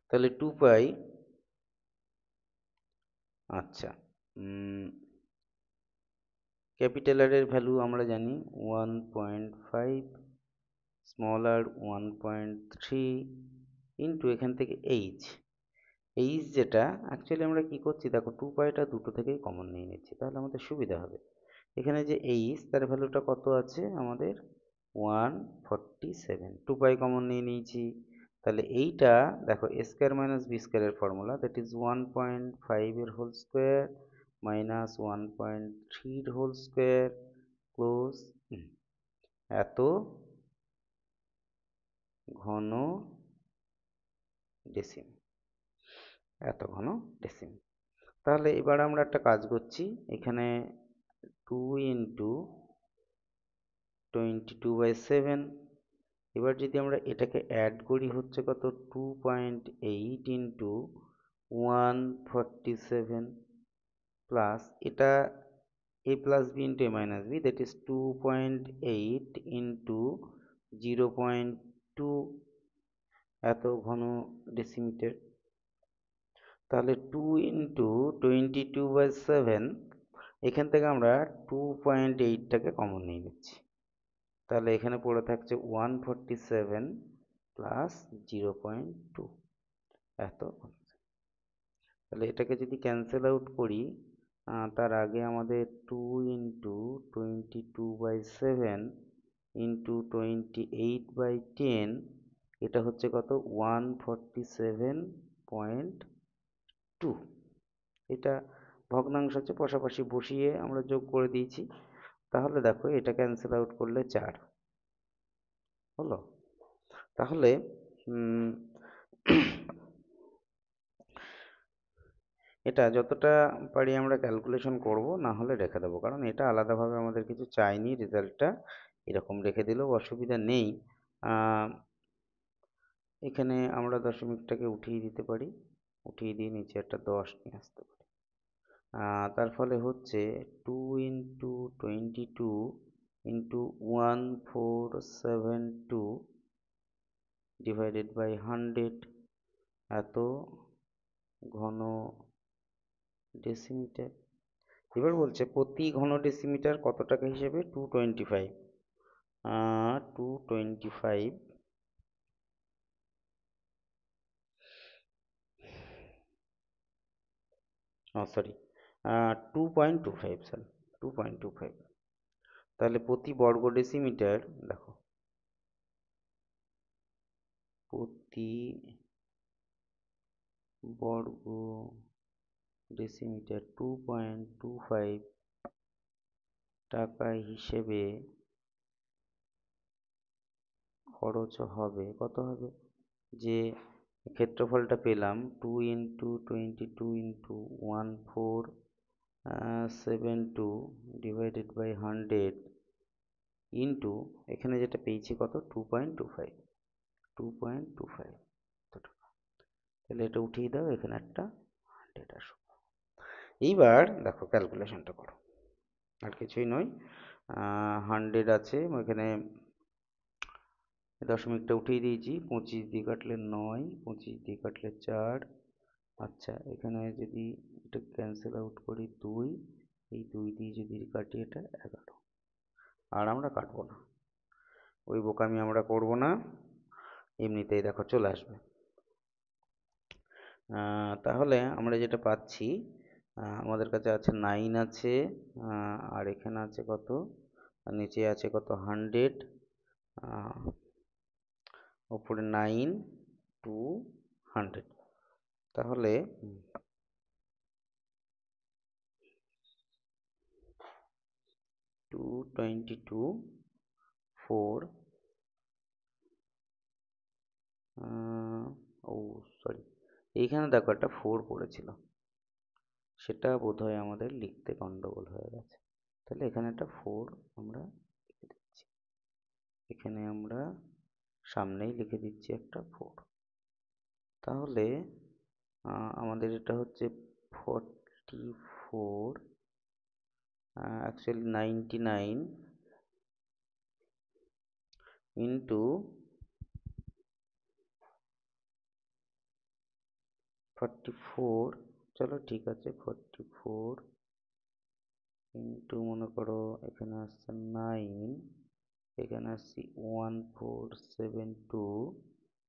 তাহলে 2 পাই, আচ্ছা, ক্যাপিটাল আর এর ভ্যালু আমরা জানি 1.5, স্মল আর 1.3 ইন্টু এখান থেকে এইচ। এইচ যেটা অ্যাকচুয়ালি আমরা কি করছি, দেখো 2 পাইটা দুটো থেকেই কমন নিয়ে নিচ্ছি, তাহলে আমাদের সুবিধা হবে। এখানে যে এইচ তার ভ্যালুটা কত আছে আমাদের 147, 2 পাই কমন নিয়ে নিয়েছি। তাহলে এইটা দেখো এ স্কোয়ার মাইনাস বি স্কোয়ারের ফর্মুলা, দ্যাট ইজ 1.5 এর হোল স্কোয়ার মাইনাস 1.3 এর হোল স্কোয়ার ক্লোজ এত ঘন ডেসিম, এত ঘন ডেসিম। তাহলে এবার আমরা একটা কাজ করছি, এখানে 2 ইন্টু 22/7, এবার যদি আমরা এটাকে অ্যাড করি হচ্ছে কত, 2.8 ইন্টু 147 প্লাস এটা a plus b into a minus b, that is 2.8 into 0.2 এত ঘন ডেসিমিটার। তাহলে 2 ইন্টু 22/7, এখান থেকে আমরা 2.8টাকে কমন নিয়ে নিচ্ছি, তাহলে এখানে পড়ে থাকছে 147 প্লাস 0.2 এত। তাহলে এটাকে যদি ক্যান্সেল আউট করি, তার আগে আমাদের 2 ইন্টু 22/7 ইন্টু 28/10, এটা হচ্ছে কত 147.2। এটা ভগ্নাংশ হচ্ছে, পাশাপাশি বসিয়ে আমরা যোগ করে দিয়েছি। তাহলে দেখো এটা ক্যান্সেল আউট করলে 4 হলো। তাহলে উম, এটা যতটা পারি আমরা ক্যালকুলেশন করব, না হলে রেখে দেবো, কারণ এটা আলাদাভাবে আমাদের কিছু চাইনি। রেজাল্টটা এরকম রেখে দিলেও অসুবিধা নেই। আহ, এখানে আমরা দশমিকটাকে উঠিয়ে দিতে পারি, উঠিয়ে দিয়ে নিচে একটা 10 নিয়ে আসতে পারি। তার ফলে হচ্ছে 2 × 22 × 1472 / 100 এত ঘন ডেসিমিটার। এবার বলছে প্রতি ঘন ডেসিমিটার কত টাকা হিসেবে, 225। 225, সরি, 2.25, সরি, 2.25। তাহলে প্রতি বর্গ ডেসিমিটার, দেখো, প্রতি বর্গ ডেসিমিটার 2.25 টাকা হিসেবে খরচ হবে। কত হবে? যে ক্ষেত্রফলটা পেলাম, 2 × 2 × 1472 / 100 ইন্টু এখানে যেটা পেয়েছি কত, 2.25, 2.25। তাহলে এটা উঠিয়ে দাও, এখানে একটা 100 আসবে। এইবার দেখো ক্যালকুলেশনটা করো, আর কিছুই নয়। 100 আছে এখানে, দশমিকটা উঠিয়ে দিয়েছি। 25 দিয়ে কাটলে 9, 25 দিয়ে কাটলে 4। আচ্ছা, এখানে যদি এটা ক্যান্সেল আউট করি 2, এই 2 দিয়ে যদি কাটি এটা 11। আর আমরা কাটবো না, ওই বোকামি আমরা করব না, এমনিতেই দেখো চলে আসবে। তাহলে আমরা যেটা পাচ্ছি, আমাদের কাছে আছে 9 আছে, আর এখানে আছে কত, নিচে আছে কত, 100, ওপরে 9, 200। তাহলে 222, 4, ও সরি, এইখানে দেখো একটা 4 পড়েছিল, সেটা বোধহয় আমাদের লিখতে গন্ডগোল হয়ে গেছে। তাহলে এখানে একটা 4 আমরা লিখে দিচ্ছি, এখানে আমরা সামনেই লিখে দিচ্ছি একটা 4। তাহলে আমাদের এটা হচ্ছে 44, অ্যাকচুয়ালি 99 ইন্টু 44। চলো ঠিক আছে, 44 ইন্টু মনে করো এখানে আসছে 9, এখানে আসছি 1472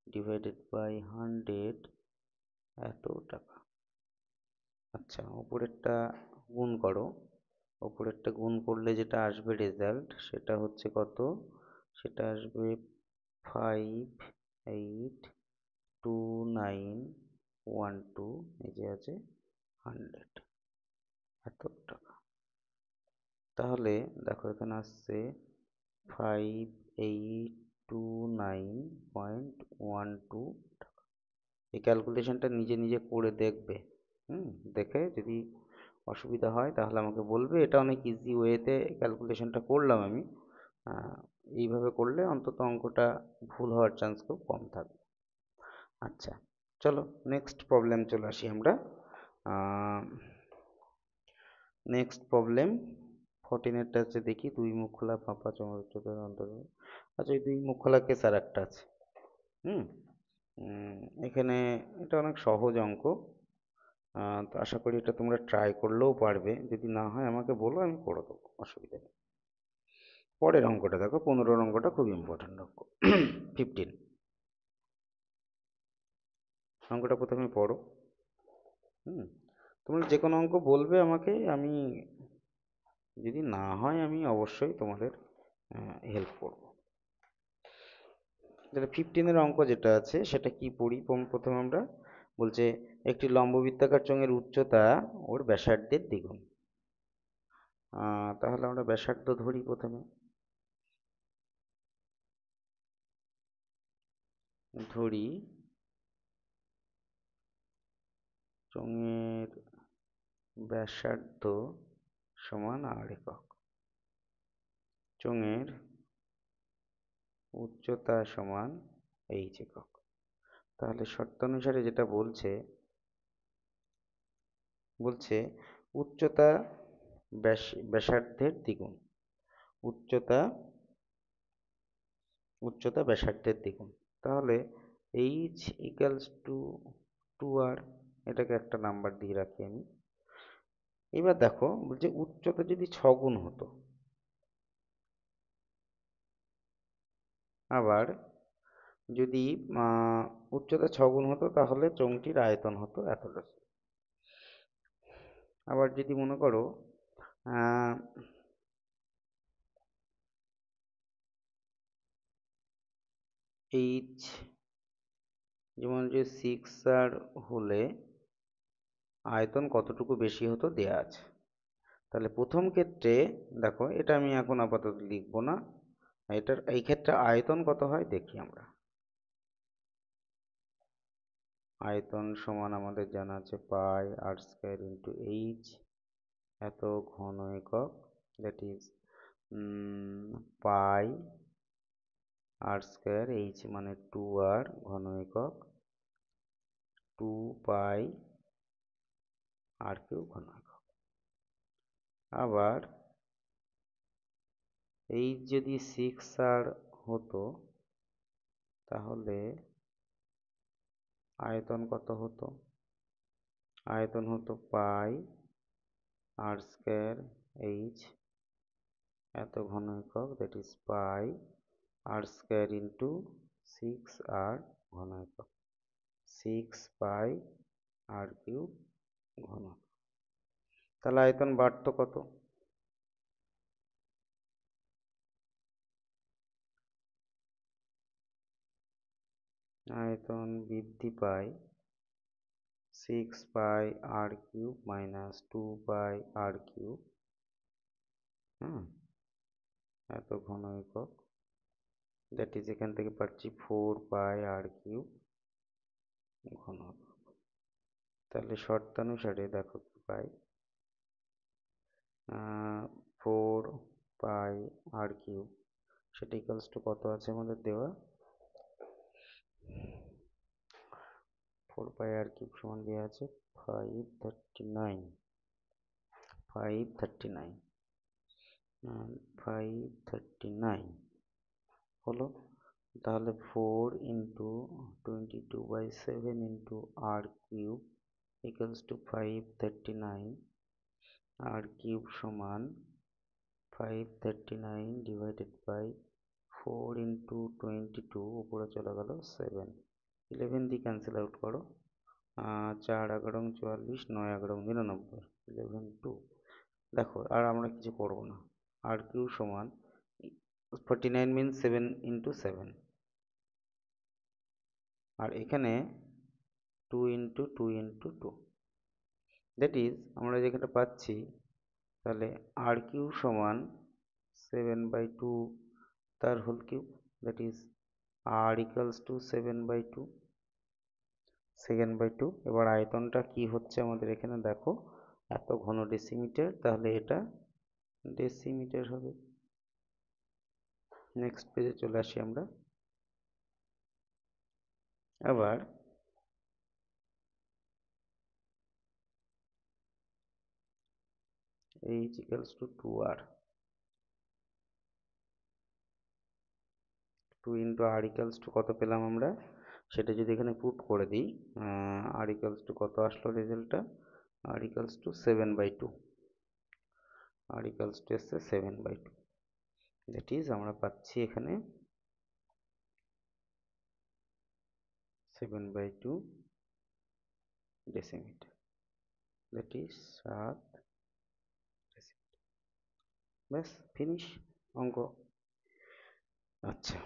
/ 100 এত টাকা। আচ্ছা, ওপরেরটা গুণ করো, ওপরেরটা গুণ করলে যেটা আসবে রেজাল্ট, সেটা হচ্ছে কত, সেটা আসবে 582912, এই যে আছে 100, এত টাকা। তাহলে দেখো এখানে আসছে 5829.12 টাকা। এই ক্যালকুলেশনটা নিজে নিজে করে দেখবে, দেখে যদি অসুবিধা হয় তাহলে আমাকে বলবে। এটা অনেক ইজি ওয়েতে ক্যালকুলেশনটা করলাম আমি। এইভাবে করলে অন্তত অঙ্কটা ভুল হওয়ার চান্স খুব কম থাকবে। আচ্ছা, চলো নেক্সট প্রবলেম চলে আসি আমরা। নেক্সট প্রবলেম 14-এরটা হচ্ছে, দেখি, দুই মুখ খোলা ফাঁপা চমৎকার অন্তর। আচ্ছা, এই দুই মুখ খোলা কেস আর একটা আছে। হুম এখানে এটা অনেক সহজ অঙ্ক। তো আশা করি এটা তোমরা ট্রাই করলেও পারবে, যদি না হয় আমাকে বলো, আমি করে দেবো, অসুবিধা নেই। পরের অঙ্কটা দেখো, 15 অঙ্কটা খুব ইম্পর্টেন্ট অঙ্ক। 15 অঙ্কটা প্রথমে পড়ো। তোমরা যে কোনো অঙ্ক বলবে আমাকে, আমি যদি না হয় আমি অবশ্যই তোমাদের হেল্প করব। তাহলে 15-এর অঙ্ক যেটা আছে সেটা কি পড়ি প্রথমে আমরা। বলছে একটি লম্ববৃত্তাকার চোঙের উচ্চতা ওর ব্যাসার্ধের দ্বিগুণ। তাহলে আমরা ব্যাসার্ধ ধরি প্রথমে। ধরি চোঙের ব্যাসার্ধ সমান r একক, চোঙের উচ্চতা সমান h একক। তাহলে শর্তানুসারে যেটা বলছে উচ্চতা ব্যাসার্ধের দ্বিগুণ, উচ্চতা ব্যাসার্ধের দ্বিগুণ। তাহলে h ইকুয়ালস টু 2r, এটাকে একটা নাম্বার দিয়ে রাখি আমি। এবার দেখো বলছে উচ্চতা যদি 6 গুণ হতো, আবার যদি উচ্চতা 6 গুণ হতো তাহলে চোঙটির আয়তন হতো এতটা। আবার যদি মনে করো এইচ যেমন যে 6r হলে আয়তন কতটুকু বেশি হতো দেয়া আছে। তাহলে প্রথম ক্ষেত্রে দেখো, এটা আমি এখন আপাতত লিখবো না, এই ক্ষেত্রে আয়তন কত হয় দেখি আমরা। আয়তন সমান আমাদের জানা আছে pi r square into h, এত ঘন একক, that is pi r square, h মানে 2r ঘন একক, 2 পাই আর কিউ ঘন একক। আবার এইচ যদি 6r হতো তাহলে আয়তন কত হতো? আয়তন হতো পাই আর স্কয়ার এইচ, এত ঘন একক, that is pi r square into 6r ঘন একক, 6 পাই আর কিউব ঘন। তাহলে আয়তন বাড়তো কত? আয়তন বৃদ্ধি পায় 6 পাই আর কিউব মাইনাস 2 পাই আর কিউব, এত ঘন একক, দ্যাট ইজ এখান থেকে পাচ্ছি 4 পাই আর কিউব ঘন। তাহলে শর্তানুসারে দেখো কি পাই, 4 পাই আর কিউব, সেটা ইকুয়ালস টু কত আছে আমাদের দেওয়া, 4 পাই আর কিউব সমান দেওয়া আছে 539, 539 হলো। তাহলে 4 into 22/7 into r cube equals to 539, r cube সমান 539 ডিভাইডেড বাই 4 ইন্টু 22, উপরে চলে গেল 7, 11 দিয়ে ক্যান্সেল আউট করো, 4 11 44, 9 11 99, 11 2। দেখো আর আমরা কিছু করব না, আর কিউ সমান 49 মিনস 7 ইন্টু 7, আর এখানে 2 ইন্টু 2 ইন্টু 2, দ্যাট ইজ আমরা যেখানে পাচ্ছি, তাহলে আর কিউ সমান 7/2 তার whole cube, that is r equals to 7/2, 2 এবার আয়তনটা কি হচ্ছে আমাদের এখানে দেখো, এত ঘন ডেসিমিটার, তাহলে এটা ডেসিমিটার হবে। নেক্সট পেজে চলে আসি আমরা। আবার h equals to 2r, 2 into r equals to কত পেলাম আমরা, সেটা যদি এখানে পুট করে দিই, আর ইকুয়ালস টু কত আসলো রেজাল্টটা, আর ইকুয়ালস টু 7/2, আর ইকুয়ালস টু এসছে 7/2, দ্যাট ইজ আমরা পাচ্ছি এখানে 7/2 ডেসিমিটার, দ্যাট ইজ 7 ডেসিমিটার। ব্যাস ফিনিশ অঙ্ক। আচ্ছা,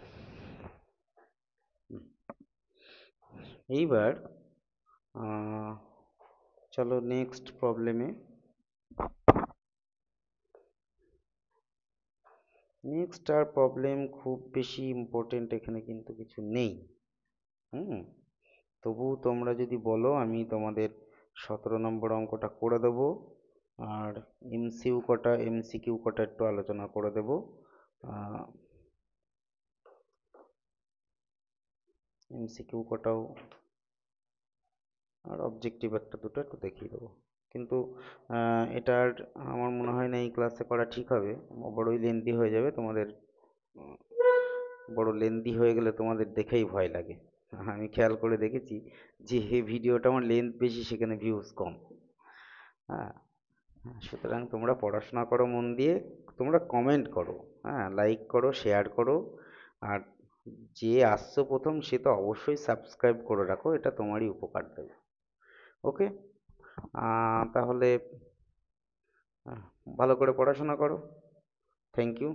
এইবার চলো নেক্সট প্রবলেমে। নেক্সট আর প্রবলেম খুব বেশি ইম্পর্টেন্ট এখানে কিন্তু কিছু নেই, হুম, তবু তোমরা যদি বলো আমি তোমাদের 17 নম্বর অঙ্কটা করে দেবো। আর এমসিকিউ কটা একটু আলোচনা করে দেবো। এমসিকিউ কটাও আর অবজেক্টিভ একটা দুটো একটু দেখিয়ে দেবো। কিন্তু এটা আর আমার মনে হয় না এই ক্লাসে করা ঠিক হবে, বড়ই লেন্দি হয়ে যাবে তোমাদের। উম, বড় লেন্দি হয়ে গেলে তোমাদের দেখেই ভয় লাগে। আমি খেয়াল করে দেখেছি যে ভিডিওটা আমার লেন্থ বেশি সেখানে ভিউজ কম। হ্যাঁ, সুতরাং তোমরা পড়াশোনা করো মন দিয়ে, তোমরা কমেন্ট করো, হ্যাঁ, লাইক করো, শেয়ার করো। আর যে আসছো প্রথম সে তো অবশ্যই সাবস্ক্রাইব করে রাখো, এটা তোমারই উপকার দেবে। ওকে, তাহলে ভালো করে পড়াশোনা করো। Thank you.